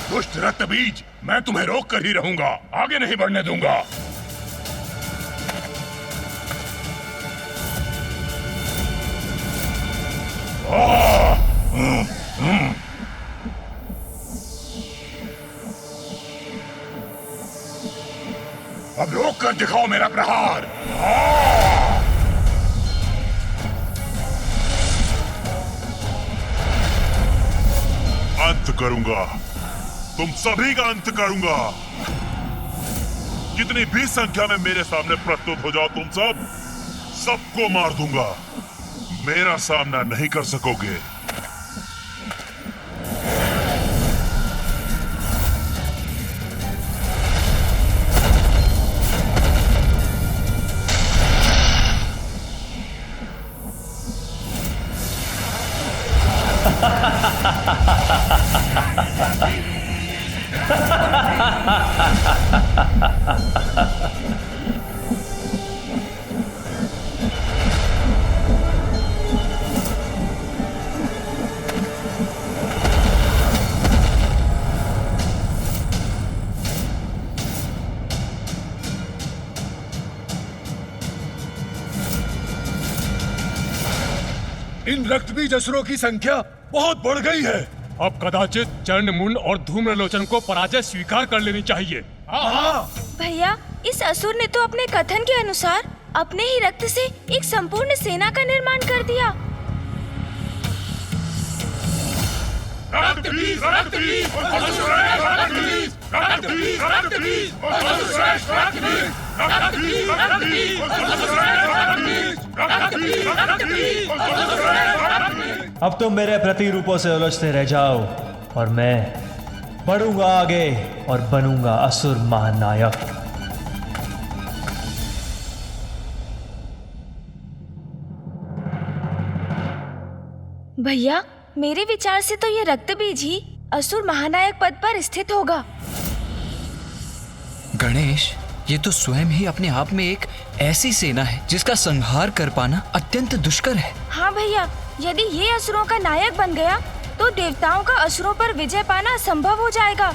दुष्ट रक्त बीज, मैं तुम्हें रोक कर ही रहूंगा, आगे नहीं बढ़ने दूंगा। अब रोक कर दिखाओ मेरा प्रहार। अंत करूंगा, तुम सभी का अंत करूंगा। कितनी भी संख्या में मेरे सामने प्रस्तुत हो जाओ, तुम सबको मार दूंगा। मेरा सामना नहीं कर सकोगे। इन रक्तबीज असुरों की संख्या बहुत बढ़ गई है। अब कदाचित चंड मुंड और धूम्रलोचन को पराजय स्वीकार कर लेनी चाहिए। भैया, इस असुर ने तो अपने कथन के अनुसार अपने ही रक्त से एक संपूर्ण सेना का निर्माण कर दिया। अब तुम मेरे प्रतिरूपों से उलझते रह जाओ और मैं बढ़ूंगा आगे और बनूंगा असुर महानायक। भैया, मेरे विचार से तो ये रक्तबीज ही असुर महानायक पद पर स्थित होगा। गणेश, ये तो स्वयं ही अपने आप में एक ऐसी सेना है जिसका संहार कर पाना अत्यंत दुष्कर है। हाँ भैया, यदि ये असुरों का नायक बन गया तो देवताओं का असुरों पर विजय पाना असंभव हो जाएगा।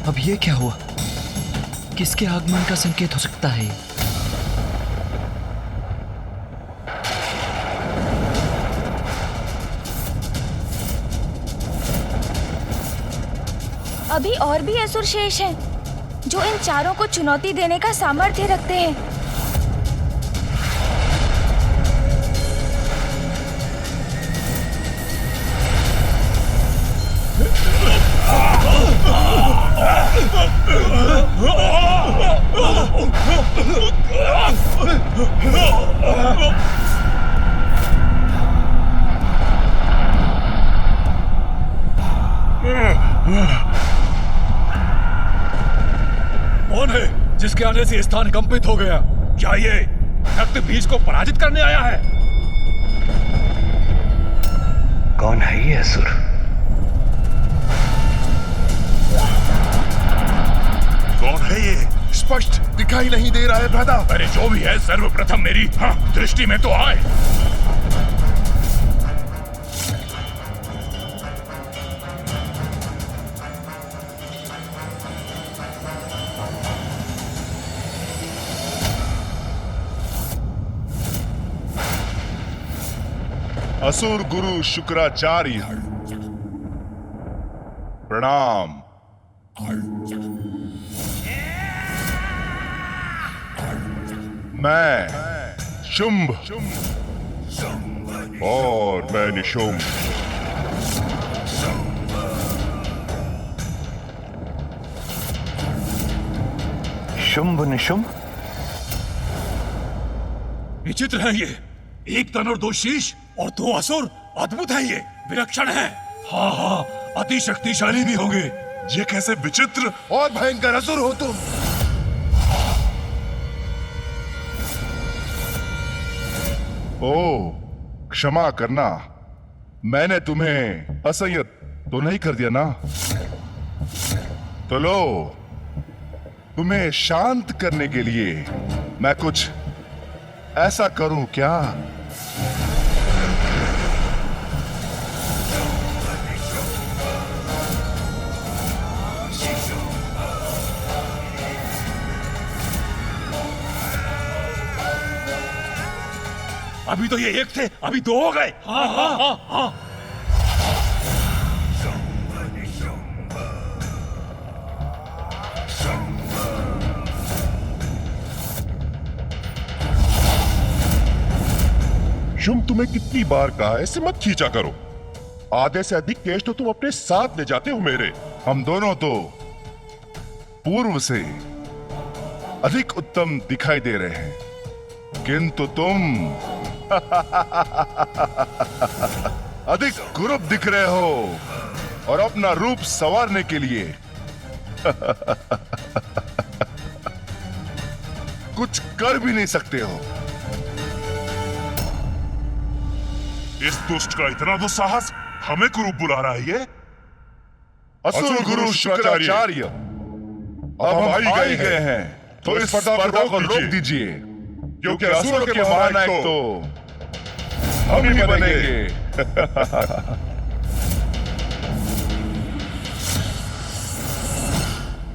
अब ये क्या हुआ? किसके आगमन का संकेत हो सकता है? अभी और भी असुर शेष हैं, जो इन चारों को चुनौती देने का सामर्थ्य रखते हैं। कौन है जिसके आने से स्थान कंपित हो गया? क्या ये रक्त बीज को पराजित करने आया है? कौन है ये असुर? कौन है ये? स्पष्ट दिखाई नहीं दे रहा है भ्राता। अरे जो भी है, सर्वप्रथम मेरी दृष्टि में तो आए। असुर गुरु शुक्राचार्य, प्रणाम। मैं शुंभ और मैं निशुंभ। शुंभ निशुंभ? विचित्र है ये, एक तन और दो शीश और दो असुर। अद्भुत है ये, विलक्षण है। हाँ हाँ, अति शक्तिशाली भी होंगे। ये कैसे विचित्र और भयंकर असुर हो तुम? ओ, क्षमा करना, मैंने तुम्हें असह्यत तो नहीं कर दिया ना? तो लो, तुम्हें शांत करने के लिए मैं कुछ ऐसा करूं क्या? अभी तो ये एक थे, अभी दो हो गए। हाँ हाँ हाँ हाँ। शुंभ, तुम्हें कितनी बार कहा है ऐसे मत खींचा करो। आधे से अधिक केश तो तुम अपने साथ ले जाते हो मेरे। हम दोनों तो पूर्व से अधिक उत्तम दिखाई दे रहे हैं, किंतु तुम अधिक कुरूप दिख रहे हो और अपना रूप संवारने के लिए कुछ कर भी नहीं सकते हो। इस दुष्ट का इतना दुस्साहस, हमें कुरूप बुला रहा है ये? असुर गुरु शुक्राचार्य, अब हम आ ही गए हैं, तो इस स्पर्धा को रोक दीजिए, क्योंकि असुरों के महानायक तो हम ही बनेंगे।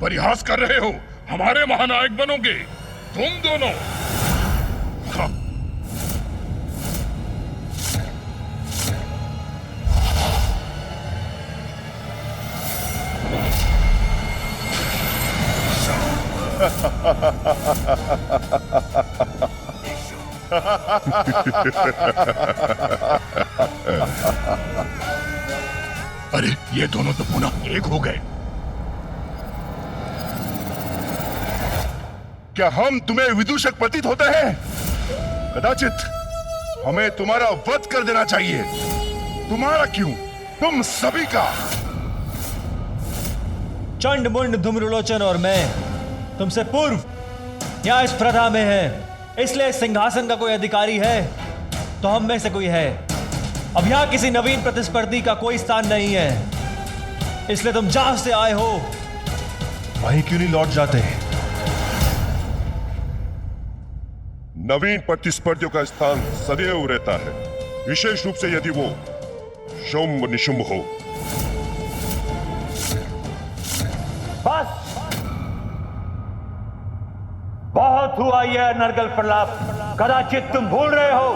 परिहास कर रहे हो? हमारे महानायक बनोगे तुम दोनों? हाँ। अरे ये दोनों तो पुनः एक हो गए। क्या हम तुम्हें विदूषक प्रतीत होते हैं? कदाचित हमें तुम्हारा वध कर देना चाहिए। तुम्हारा क्यों, तुम सभी का। चंड मुंड धूम्रलोचन और मैं तुमसे पूर्व यहाँ इस प्रथा में है, इसलिए सिंहासन का कोई अधिकारी है तो हम में से कोई है। अब यहाँ किसी नवीन प्रतिस्पर्धी का कोई स्थान नहीं है, इसलिए तुम जहां से आए हो वहीं क्यों नहीं लौट जाते? नवीन प्रतिस्पर्धियों का स्थान सदैव रहता है, विशेष रूप से यदि वो शुंभ निशुंभ हो। बस बहुत हुआ यह नरगल प्रलाप। कदाचित तुम भूल रहे हो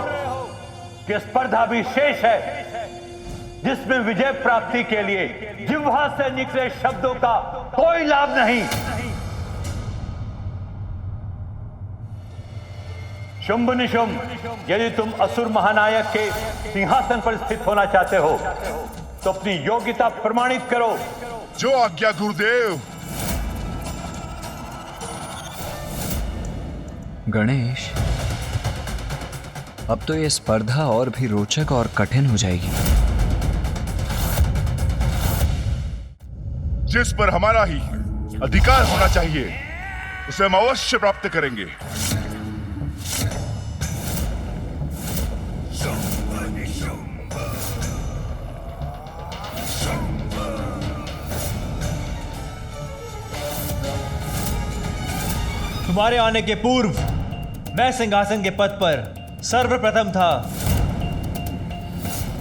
कि स्पर्धा भी शेष है, जिसमें विजय प्राप्ति के लिए जिह्वा से निकले शब्दों का कोई लाभ नहीं। शुंभ निशुंभ, यदि तुम असुर महानायक के सिंहासन पर स्थित होना चाहते हो तो अपनी योग्यता प्रमाणित करो। जो आज्ञा गुरुदेव। गणेश, अब तो ये स्पर्धा और भी रोचक और कठिन हो जाएगी। जिस पर हमारा ही अधिकार होना चाहिए उसे हम अवश्य प्राप्त करेंगे। तुम्हारे आने के पूर्व मैं सिंहासन के पद पर सर्वप्रथम था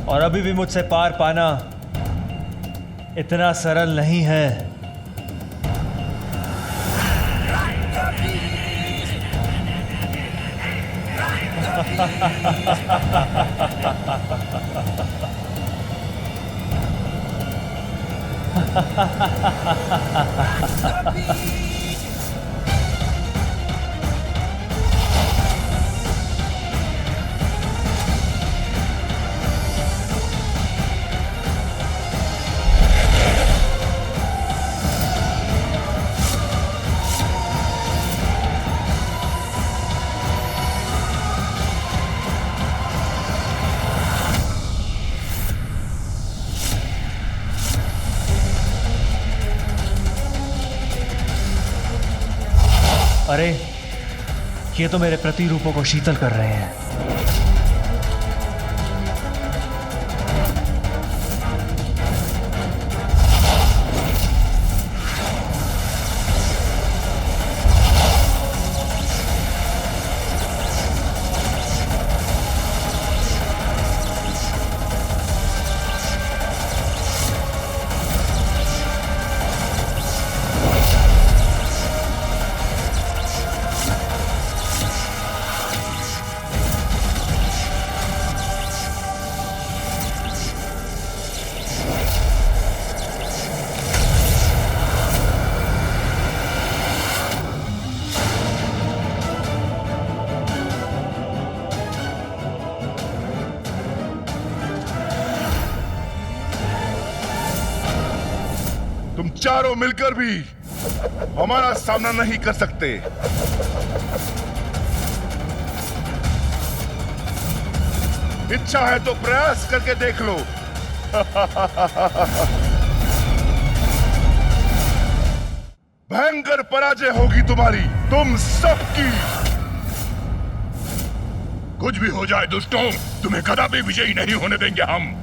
और अभी भी मुझसे पार पाना इतना सरल नहीं है। अरे ये तो मेरे प्रतिरूपों को शीतल कर रहे हैं। तुम चारों मिलकर भी हमारा सामना नहीं कर सकते। इच्छा है तो प्रयास करके देख लो। भयंकर पराजय होगी तुम्हारी, तुम सबकी। कुछ भी हो जाए दुष्टों, तुम्हें कदापि विजयी नहीं होने देंगे हम।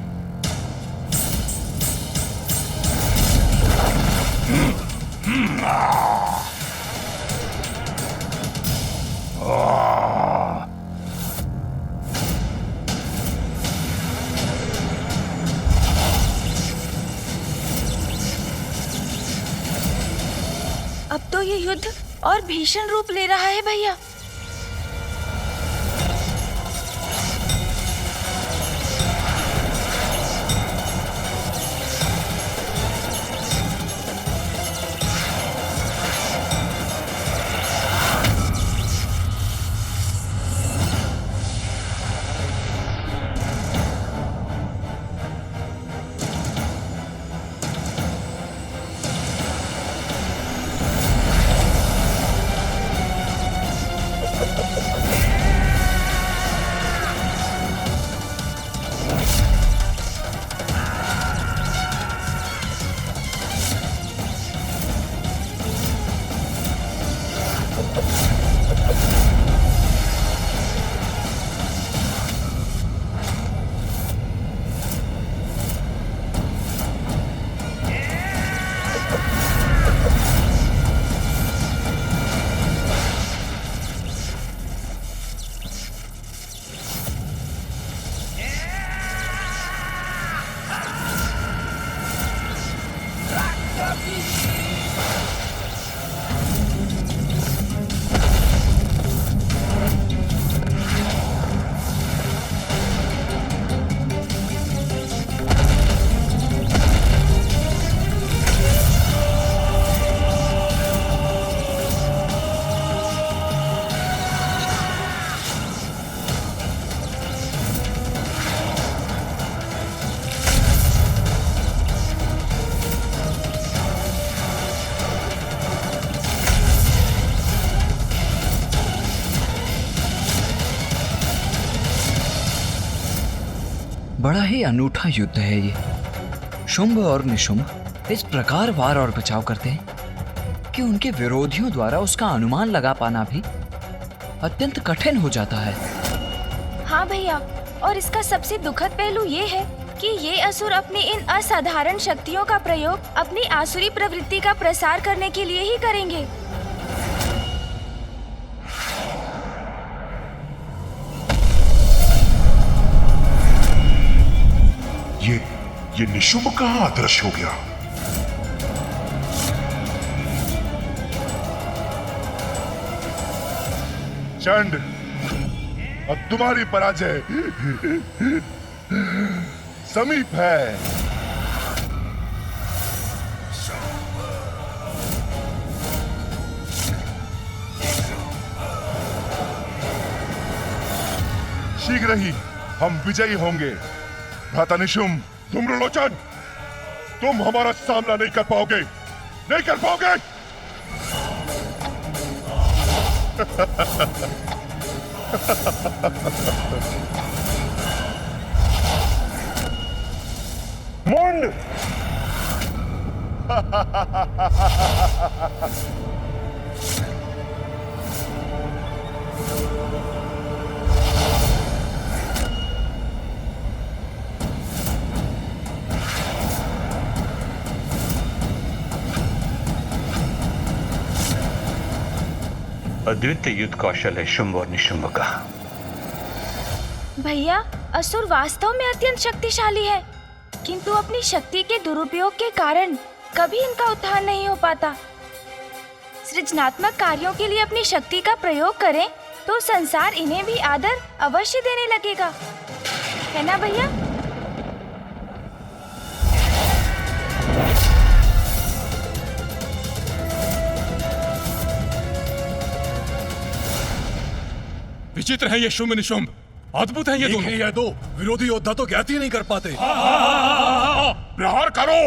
अब तो ये युद्ध और भीषण रूप ले रहा है भैया। बड़ा ही अनूठा युद्ध है ये। शुंभ और निशुंभ इस प्रकार वार और बचाव करते हैं कि उनके विरोधियों द्वारा उसका अनुमान लगा पाना भी अत्यंत कठिन हो जाता है। हाँ भैया, और इसका सबसे दुखद पहलू ये है कि ये असुर अपनी इन असाधारण शक्तियों का प्रयोग अपनी आसुरी प्रवृत्ति का प्रसार करने के लिए ही करेंगे। ये निशुंभ कहाँ अदृश्य हो गया? चंड, अब तुम्हारी पराजय समीप है। शीघ्र ही हम विजयी होंगे। भ्राता निशुंभ, धूम्रलोचन, तुम हमारा सामना नहीं कर पाओगे, नहीं कर पाओगे। मुंड! अद्वितीय युद्ध कौशल है शुंभ और निशुंभ का। भैया, असुर वास्तव में अत्यंत शक्तिशाली है, किंतु अपनी शक्ति के दुरुपयोग के कारण कभी इनका उत्थान नहीं हो पाता। सृजनात्मक कार्यों के लिए अपनी शक्ति का प्रयोग करें तो संसार इन्हें भी आदर अवश्य देने लगेगा, है ना भैया? विचित्र है ये शुंभ निशुंभ, अद्भुत है ये दोनों। ये दो विरोधी योद्धा तो ज्ञात ही नहीं कर पाते। प्रहार करो।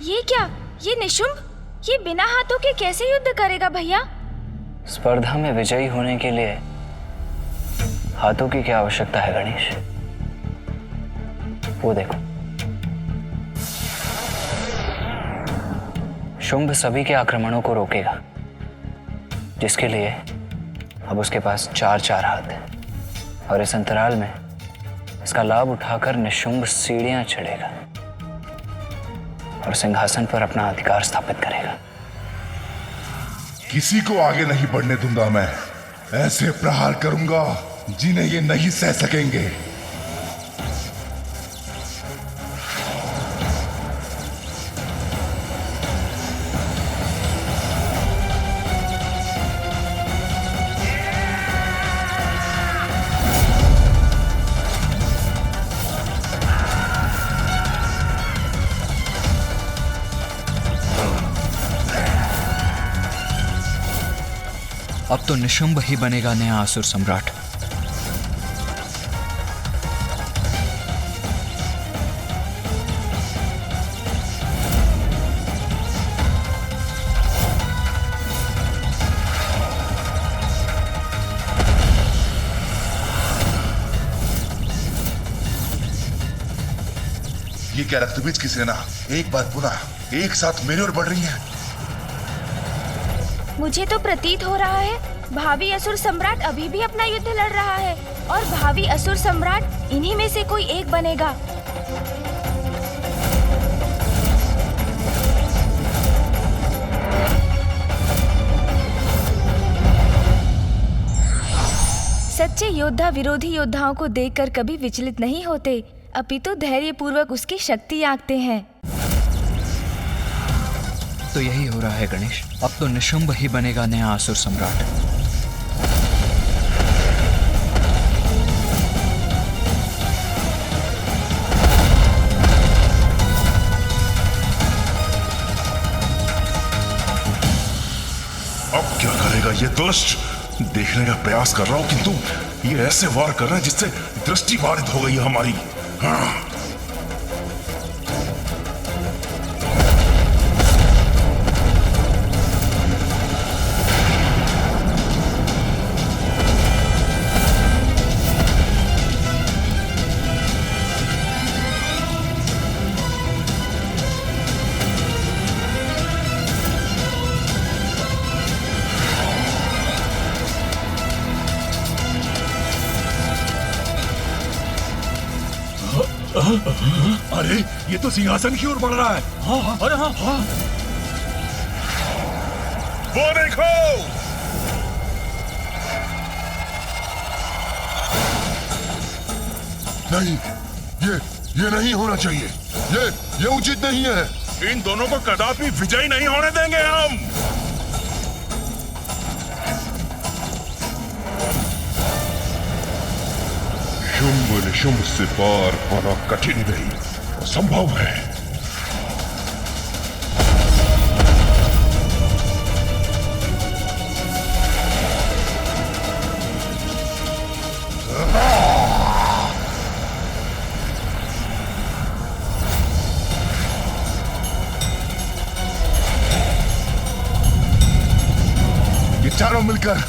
ये क्या? ये निशुंभ, ये बिना हाथों के कैसे युद्ध करेगा भैया? स्पर्धा में विजयी होने के लिए हाथों की क्या आवश्यकता है गणेश? वो देखो, शुंभ सभी के आक्रमणों को रोकेगा, जिसके लिए अब उसके पास 4-4 हाथ है, और इस अंतराल में इसका लाभ उठाकर निशुंभ सीढ़ियां चढ़ेगा और सिंहासन पर अपना अधिकार स्थापित करेगा। किसी को आगे नहीं बढ़ने दूंगा मैं। ऐसे प्रहार करूंगा जिन्हें ये नहीं सह सकेंगे। अब तो निशुंभ ही बनेगा नया असुर सम्राट। ये क्या रक्तबीज की सेना एक बार पुनः एक साथ मेरी ओर बढ़ रही है। मुझे तो प्रतीत हो रहा है भावी असुर सम्राट अभी भी अपना युद्ध लड़ रहा है, और भावी असुर सम्राट इन्हीं में से कोई एक बनेगा। सच्चे योद्धा विरोधी योद्धाओं को देखकर कभी विचलित नहीं होते, अपितु धैर्यपूर्वक उसकी शक्ति आंकते हैं। तो यही हो रहा है गणेश, अब तो निशुंभ ही बनेगा नया असुर सम्राट। अब क्या करेगा ये दुष्ट? देखने का प्रयास कर रहा हूं किंतु ये ऐसे वार कर रहा है जिससे दृष्टि बाधित हो गई है हमारी। हाँ। अरे ये तो सिंहासन की ओर बढ़ रहा है। हाँ, अरे हाँ, हाँ। वो देखो, नहीं, ये नहीं होना चाहिए। ये उचित नहीं है। इन दोनों को कदापि विजयी नहीं होने देंगे हम। शुंभ निशुंभ से पार पाना कठिन नहीं, असंभव है। ये चारों मिलकर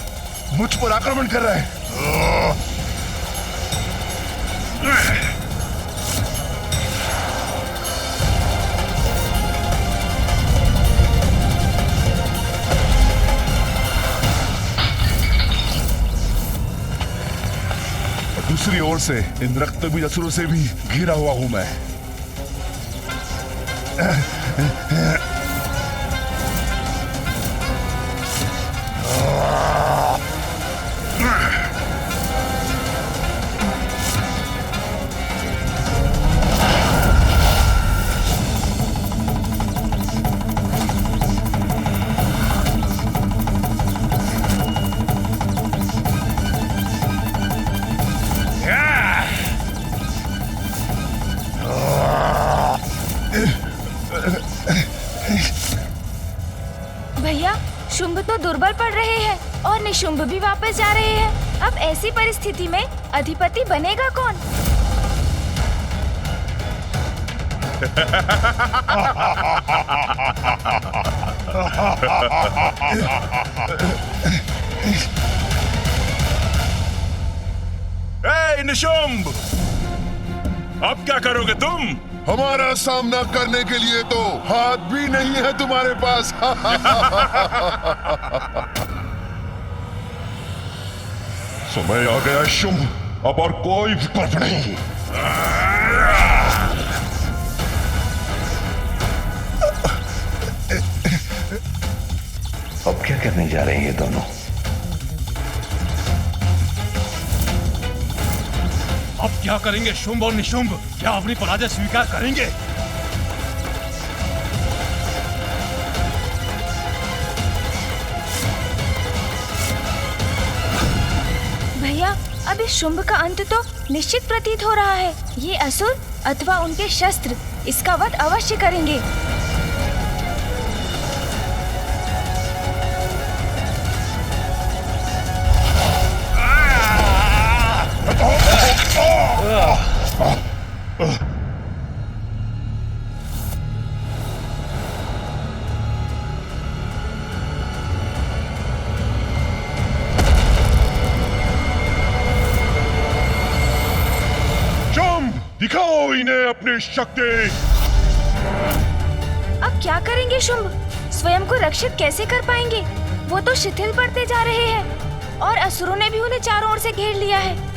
मुझ पर आक्रमण कर रहे हैं। दूसरी ओर से इन रक्तबीज असुरों से भी घिरा हुआ हूं मैं। भैया, शुंभ तो दुर्बल पड़ रहे हैं और निशुंभ भी वापस जा रहे हैं। अब ऐसी परिस्थिति में अधिपति बनेगा कौन? ए निशुंभ, अब क्या करोगे तुम? हमारा सामना करने के लिए तो हाथ भी नहीं है तुम्हारे पास। समय आ गया शुंभ, अब और कोई विकल्प नहीं। अब क्या करने जा रहे हैं ये दोनों? अब क्या करेंगे शुंभ और निशुंभ? क्या अपनी पराजय स्वीकार करेंगे? भैया, अब इस शुंभ का अंत तो निश्चित प्रतीत हो रहा है। ये असुर अथवा उनके शस्त्र इसका वध अवश्य करेंगे। दिखाओ इन्हें अपनी शक्ति। अब क्या करेंगे शुंभ? स्वयं को रक्षित कैसे कर पाएंगे? वो तो शिथिल पड़ते जा रहे हैं और असुरों ने भी उन्हें चारों ओर से घेर लिया है।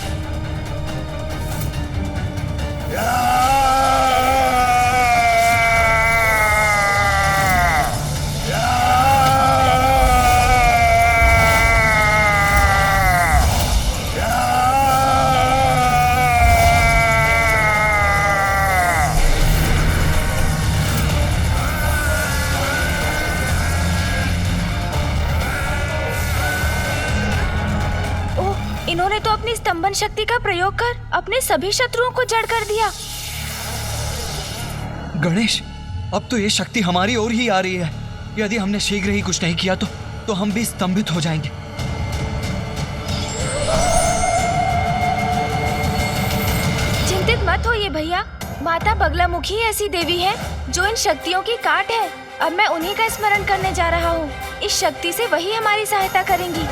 इन्होंने तो अपनी स्तंभन शक्ति का प्रयोग कर अपने सभी शत्रुओं को जड़ कर दिया। गणेश, अब तो ये शक्ति हमारी ओर ही आ रही है। यदि हमने शीघ्र ही कुछ नहीं किया तो हम भी स्तंभित हो जाएंगे। मत होइए भैया, माता बगलामुखी ऐसी देवी है जो इन शक्तियों की काट है। अब मैं उन्हीं का स्मरण करने जा रहा हूँ। इस शक्ति से वही हमारी सहायता करेंगी।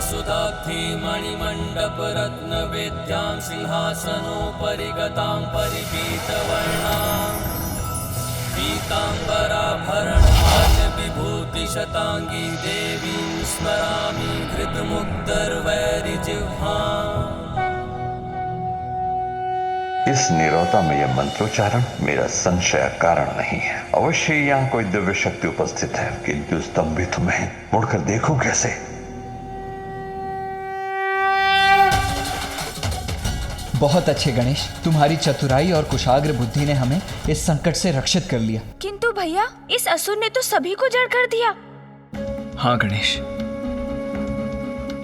सुधाब्धि मणिमण्डप रत्न वेद्यां सिंहासनोपरि गतां परिपीतवर्णां पीताम्बराभरणमाल्य विभूति शतांगी देवीं स्मरामि घृतमुग्धर्वैरिजिह्वाम्। इस नीरवता में यह मंत्रोच्चारण मेरा संशय कारण नहीं है। अवश्य यहाँ कोई दिव्य शक्ति उपस्थित है, किंतु स्तंभित में मुड़कर देखूं कैसे? बहुत अच्छे गणेश, तुम्हारी चतुराई और कुशाग्र बुद्धि ने हमें इस संकट से रक्षित कर लिया। किंतु भैया, इस असुर ने तो सभी को जड़ कर दिया। हाँ गणेश,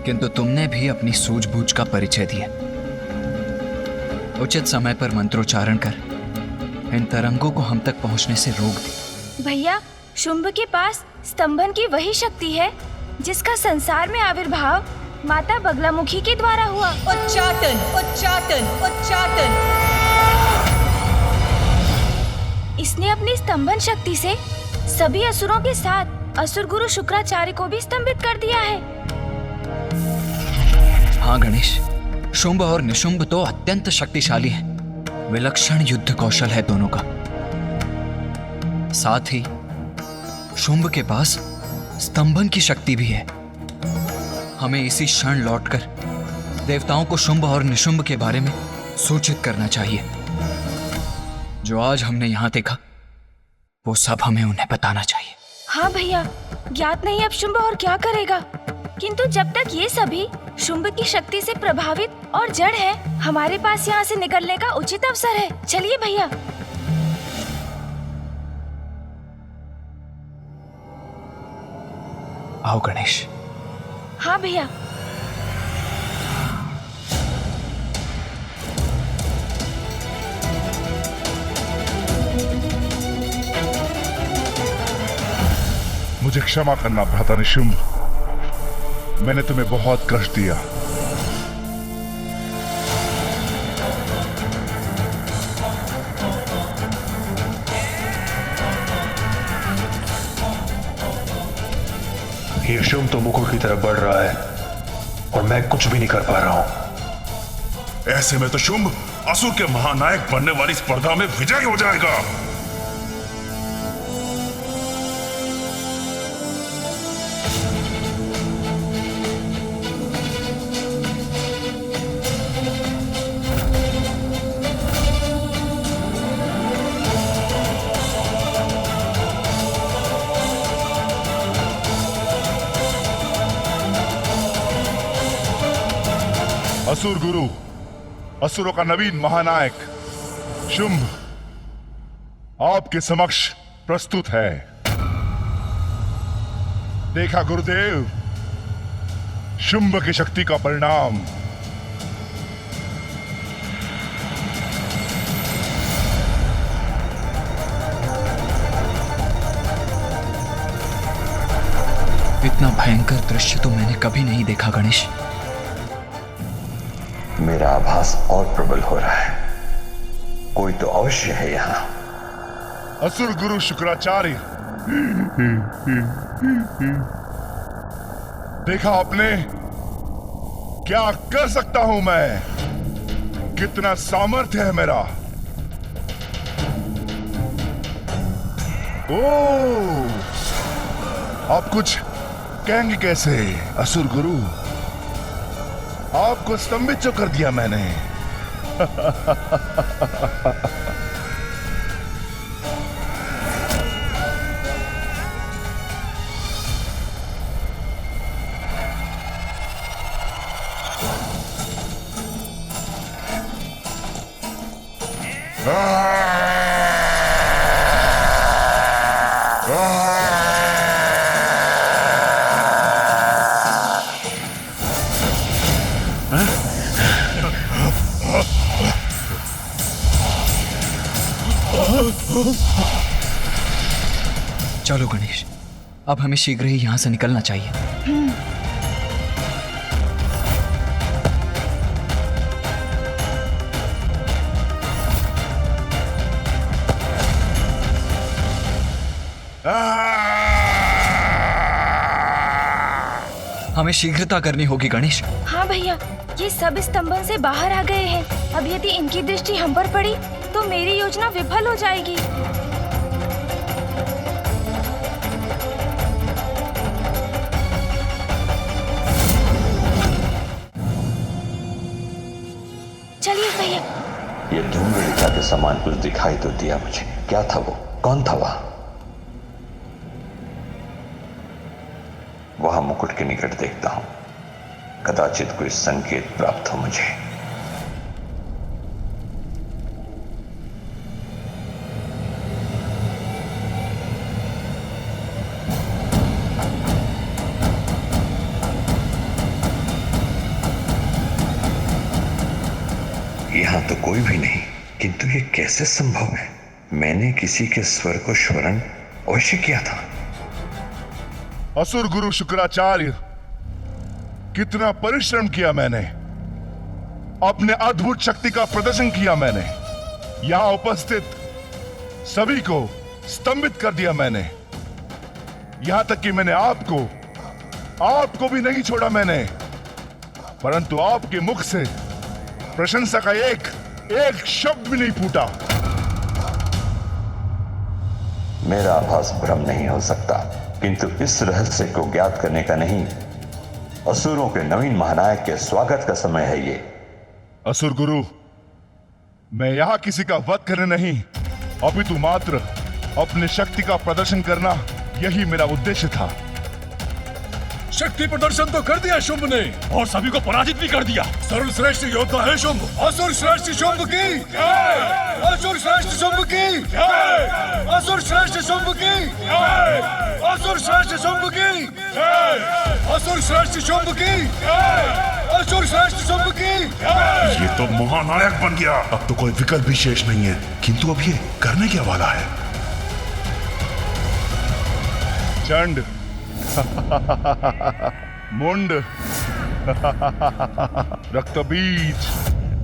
किंतु तुमने भी अपनी सूझबूझ का परिचय दिया। उचित समय पर मंत्रोच्चारण कर इन तरंगों को हम तक पहुंचने से रोक दे। भैया, शुंभ के पास स्तंभन की वही शक्ति है जिसका संसार में आविर्भाव माता बगलामुखी के द्वारा हुआ। उच्चाटन, उच्चाटन, उच्चाटन। इसने अपनी स्तंभन शक्ति से सभी असुरों के साथ असुर गुरु शुक्राचार्य को भी स्तंभित कर दिया है। हाँ गणेश, शुंभ और निशुंभ तो अत्यंत शक्तिशाली हैं। विलक्षण युद्ध कौशल है दोनों का। साथ ही शुंभ के पास स्तंभन की शक्ति भी है। हमें इसी क्षण लौटकर देवताओं को शुंभ और निशुंभ के बारे में सूचित करना चाहिए। जो आज हमने यहाँ देखा वो सब हमें उन्हें बताना चाहिए। हाँ भैया, ज्ञात नहीं अब शुंभ और क्या करेगा, किंतु जब तक ये सभी शुंभ की शक्ति से प्रभावित और जड़ है, हमारे पास यहाँ से निकलने का उचित अवसर है। चलिए भैया। आओ गणेश। हाँ भैया। मुझे क्षमा करना भ्राता निशुंभ, मैंने तुम्हें बहुत कष्ट दिया। ये शुंभ तो मुकुट की तरफ बढ़ रहा है और मैं कुछ भी नहीं कर पा रहा हूं। ऐसे में तो शुंभ असुर के महानायक बनने वाली स्पर्धा में विजयी हो जाएगा। असुर गुरु, असुरों का नवीन महानायक शुंभ आपके समक्ष प्रस्तुत है। देखा गुरुदेव, शुंभ की शक्ति का परिणाम। इतना भयंकर दृश्य तो मैंने कभी नहीं देखा गणेश। मेरा आभास और प्रबल हो रहा है। कोई तो अवश्य है यहाँ। असुर गुरु शुक्राचार्य, देखा आपने, क्या कर सकता हूं मैं, कितना सामर्थ्य है मेरा। ओह, आप कुछ कहेंगे कैसे असुर गुरु? आपको स्तंभित जो कर दिया मैंने। चलो गणेश, अब हमें शीघ्र ही यहाँ से निकलना चाहिए। हमें शीघ्रता करनी होगी गणेश। हाँ भैया, ये सब स्तंभन से बाहर आ गए हैं। अब यदि इनकी दृष्टि हम पर पड़ी तो मेरी योजना विफल हो जाएगी। चलिए भैया। ये धूम्रलिका के समान कुछ दिखाई तो दिया मुझे। क्या था वो? कौन था वह? वहां मुकुट के निकट देखता हूं, कदाचित कोई संकेत प्राप्त हो मुझे। यहां तो कोई भी नहीं, किंतु ये कैसे संभव है? मैंने किसी के स्वर को श्रवण अवश्य किया था। असुर गुरु शुक्राचार्य, कितना परिश्रम किया मैंने, अपने अद्भुत शक्ति का प्रदर्शन किया मैंने, यहां उपस्थित सभी को स्तंभित कर दिया मैंने, यहां तक कि मैंने आपको भी नहीं छोड़ा मैंने, परंतु आपके मुख से प्रशंसा का एक शब्द भी नहीं फूटा। मेरा आभास भ्रम नहीं हो सकता, किंतु इस रहस्य को ज्ञात करने का नहीं, असुरों के नवीन महानायक के स्वागत का समय है ये। असुर गुरु, मैं यहां किसी का वध करने नहीं, अपितु मात्र अपने शक्ति का प्रदर्शन करना, यही मेरा उद्देश्य था। शक्ति प्रदर्शन तो कर दिया शुंभ ने, और सभी को पराजित भी कर दिया। सर्वश्रेष्ठ योद्धा है शुंभ। असुर श्रेष्ठ शुंभ की जय! असुर श्रेष्ठ शुंभ की जय! असुर श्रेष्ठ शुंभ की जय! असुर श्रेष्ठ शुंभ की जय! असुर श्रेष्ठ शुंभ की जय! असुर श्रेष्ठ शुंभ की जय! ये तो महानायक बन गया। अब तो कोई विकल्प भी शेष नहीं है, किंतु अब ये करने क्या वाला है? चंड, मुंड, रक्तबीज,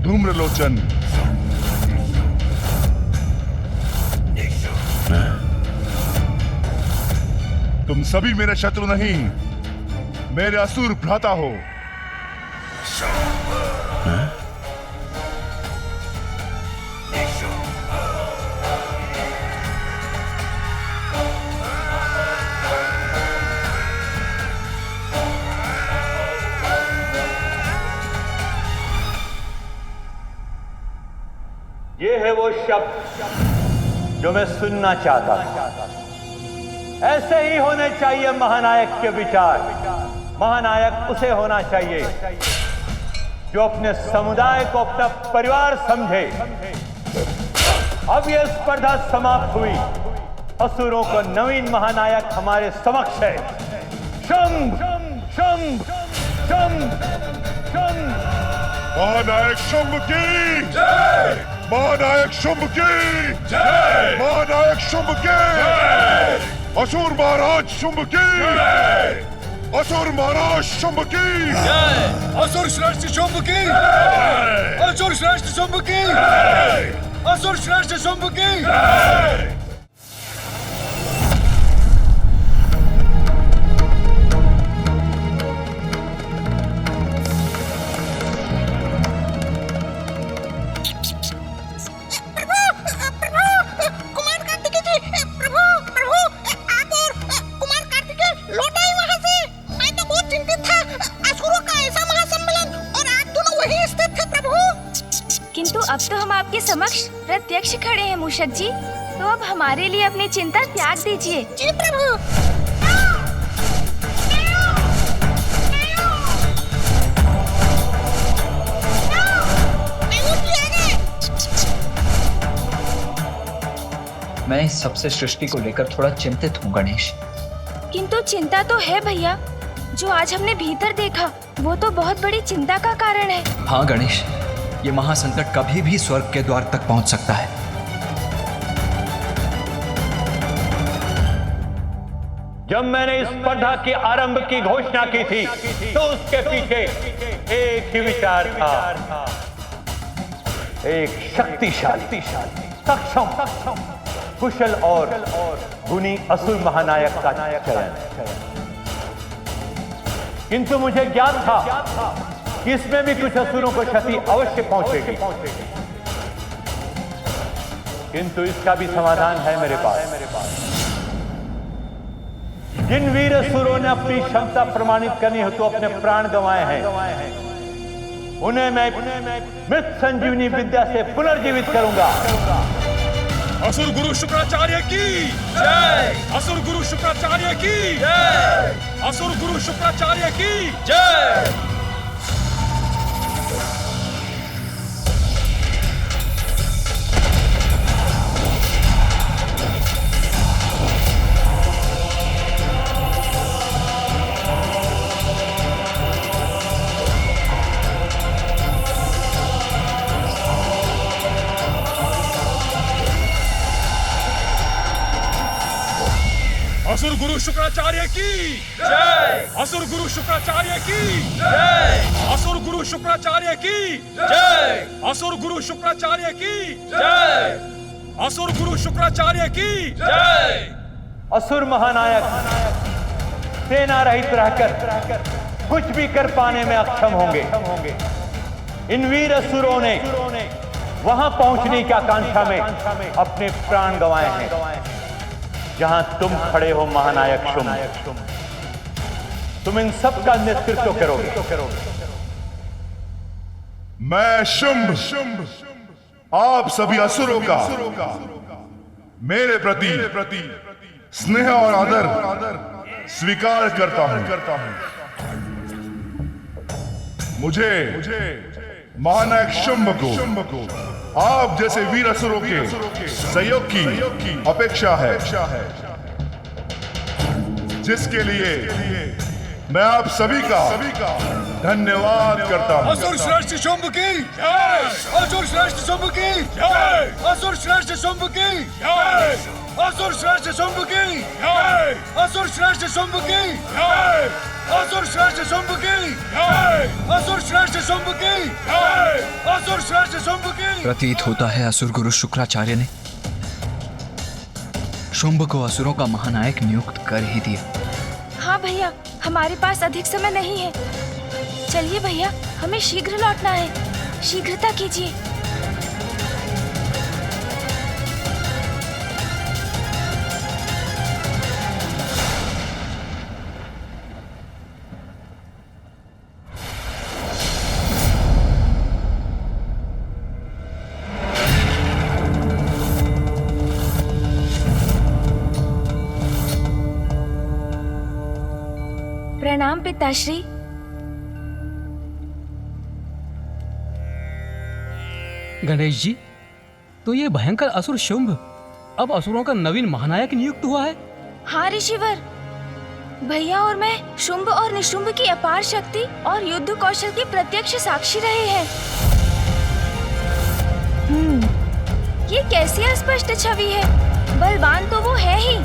धूम्रलोचन, तुम सभी मेरे शत्रु नहीं, मेरे असुर भ्राता हो। ये है वो शब्द जो मैं सुनना चाहता था। ऐसे ही होने चाहिए महानायक के विचार। महानायक उसे होना चाहिए जो अपने समुदाय को अपना परिवार समझे। अब यह स्पर्धा समाप्त हुई। असुरों को नवीन महानायक हमारे समक्ष है। शंभ, शंभ, शंभ, शंभ। महानायक शुंभ की जय! महानायक शुंभ की जय! महानायक शुंभ की जय! असुर महाराज शुंभ की जय! असुर महाराज शुंभ की जय! असुर श्रेष्ठ शुंभ की जय! असुर श्रेष्ठ शुंभ की जय! असुर श्रेष्ठ शुंभ की जय! अब तो हम आपके समक्ष प्रत्यक्ष खड़े हैं मूषक जी, तो अब हमारे लिए अपनी चिंता त्याग दीजिए। जी प्रभु। मैं इस सबसे सृष्टि को लेकर थोड़ा चिंतित हूँ गणेश। किंतु चिंता तो है भैया, जो आज हमने भीतर देखा वो तो बहुत बड़ी चिंता का कारण है। हाँ गणेश, ये महासंकट कभी भी स्वर्ग के द्वार तक पहुंच सकता है। जब मैंने इस स्पर्धा के आरंभ की घोषणा की थी तो उसके पीछे एक ही विचार था, एक शक्तिशाली, सक्षम, कुशल और गुणी असुर महानायक का चयन। किंतु मुझे ज्ञान था कि इसमें भी कुछ असुरों को क्षति अवश्य पहुंचेगी, किंतु इसका भी समाधान है मेरे पास। जिन वीर असुरों ने अपनी क्षमता प्रमाणित करनी हेतु अपने प्राण गंवाए हैं, उन्हें मैं मृत संजीवनी विद्या से पुनर्जीवित करूंगा। असुर गुरु शुक्राचार्य की जय! असुर गुरु शुक्राचार्य की जय! असुर गुरु शुक्राचार्य की जय! असुर गुरु शुक्राचार्य की जय! असुर गुरु शुक्राचार्य की जय! असुर गुरु शुक्राचार्य की जय! असुर गुरु शुक्राचार्य की जय! असुर गुरु शुक्राचार्य की जय! असुर महानायक सेना रहित रहकर कुछ भी कर पाने में अक्षम होंगे। इन वीर असुरों ने वहां पहुंचने की आकांक्षा में अपने प्राण गंवाए हैं जहां तुम खड़े हो महानायक शुंभ। तुम इन सब का नेतृत्व करोगे। मैं शुंभ आप सभी असुरों का मेरे प्रति स्नेह और आदर स्वीकार करता हूं। मुझे महानायक शुंभ को आप जैसे वीर असुरों के सहयोग की अपेक्षा है, जिसके लिए मैं आप सभी का धन्यवाद करता हूं। असुर श्रेष्ठ शुंभ की जय! असुर श्रेष्ठ शुंभ की जय! असुर श्रेष्ठ शुंभ की जय! असुर श्रेष्ठ शुंभ की जय! असुर श्रेष्ठ शुंभ की जय! असुर श्रेष्ठ शुंभ की जय! असुर श्रेष्ठ शुंभ की जय! असुर श्रेष्ठ शुंभ की। प्रतीत होता है असुर गुरु शुक्राचार्य ने शुंभ को असुरों का महानायक नियुक्त कर ही दिया। हाँ भैया, हमारे पास अधिक समय नहीं है। चलिए भैया, हमें शीघ्र लौटना है। शीघ्रता कीजिए। प्रणाम पिताश्री। गणेश जी, तो ये भयंकर असुर शुंभ अब असुरों का नवीन महानायक नियुक्त हुआ है? हाँ ऋषिवर, भैया और मैं शुंभ और निशुंभ की अपार शक्ति और युद्ध कौशल की प्रत्यक्ष साक्षी रहे हैं। ये कैसी अस्पष्ट छवि है। बलवान तो वो है ही,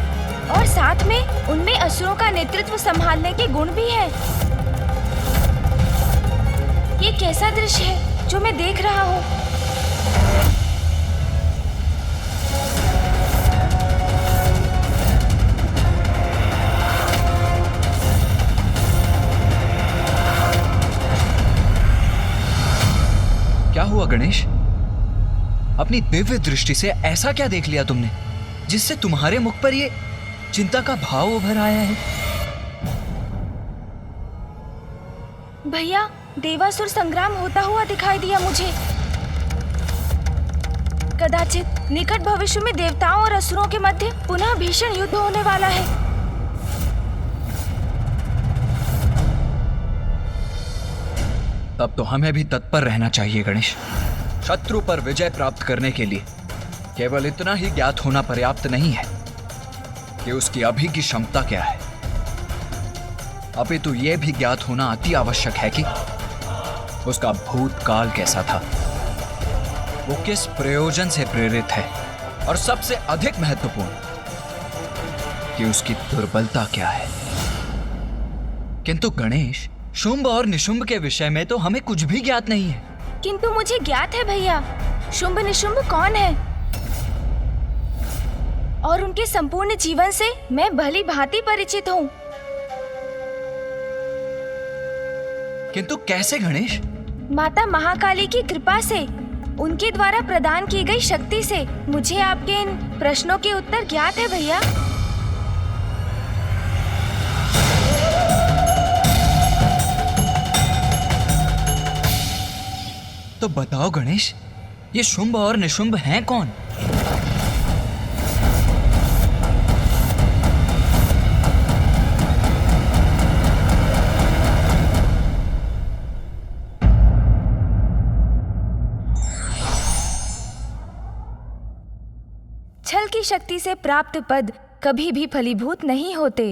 और साथ में उनमें असुरों का नेतृत्व संभालने के गुण भी है। ये कैसा दृश्य है जो मैं देख रहा हूँ। क्या हुआ गणेश? अपनी दिव्य दृष्टि से ऐसा क्या देख लिया तुमने जिससे तुम्हारे मुख पर ये चिंता का भाव उभर आया है? भैया, देवासुर संग्राम होता हुआ दिखाई दिया मुझे। कदाचित निकट भविष्य में देवताओं और असुरों के मध्य पुनः भीषण युद्ध होने वाला है। तब तो हमें भी तत्पर रहना चाहिए गणेश। शत्रु पर विजय प्राप्त करने के लिए केवल इतना ही ज्ञात होना पर्याप्त नहीं है कि उसकी अभी की क्षमता क्या है, अपितु यह भी ज्ञात होना अति आवश्यक है कि उसका भूतकाल कैसा था, वो किस प्रयोजन से प्रेरित है, और सबसे अधिक महत्वपूर्ण कि उसकी दुर्बलता क्या है। किंतु गणेश, शुंभ और निशुंभ के विषय में तो हमें कुछ भी ज्ञात नहीं है। किंतु मुझे ज्ञात है भैया, शुंभ निशुंभ कौन है, और उनके संपूर्ण जीवन से मैं भली भांति परिचित हूँ। किंतु कैसे गणेश? माता महाकाली की कृपा से, उनके द्वारा प्रदान की गई शक्ति से मुझे आपके इन प्रश्नों के उत्तर ज्ञात है भैया। तो बताओ गणेश, ये शुंभ और निशुंभ हैं कौन? छल की शक्ति से प्राप्त पद कभी भी फलीभूत नहीं होते।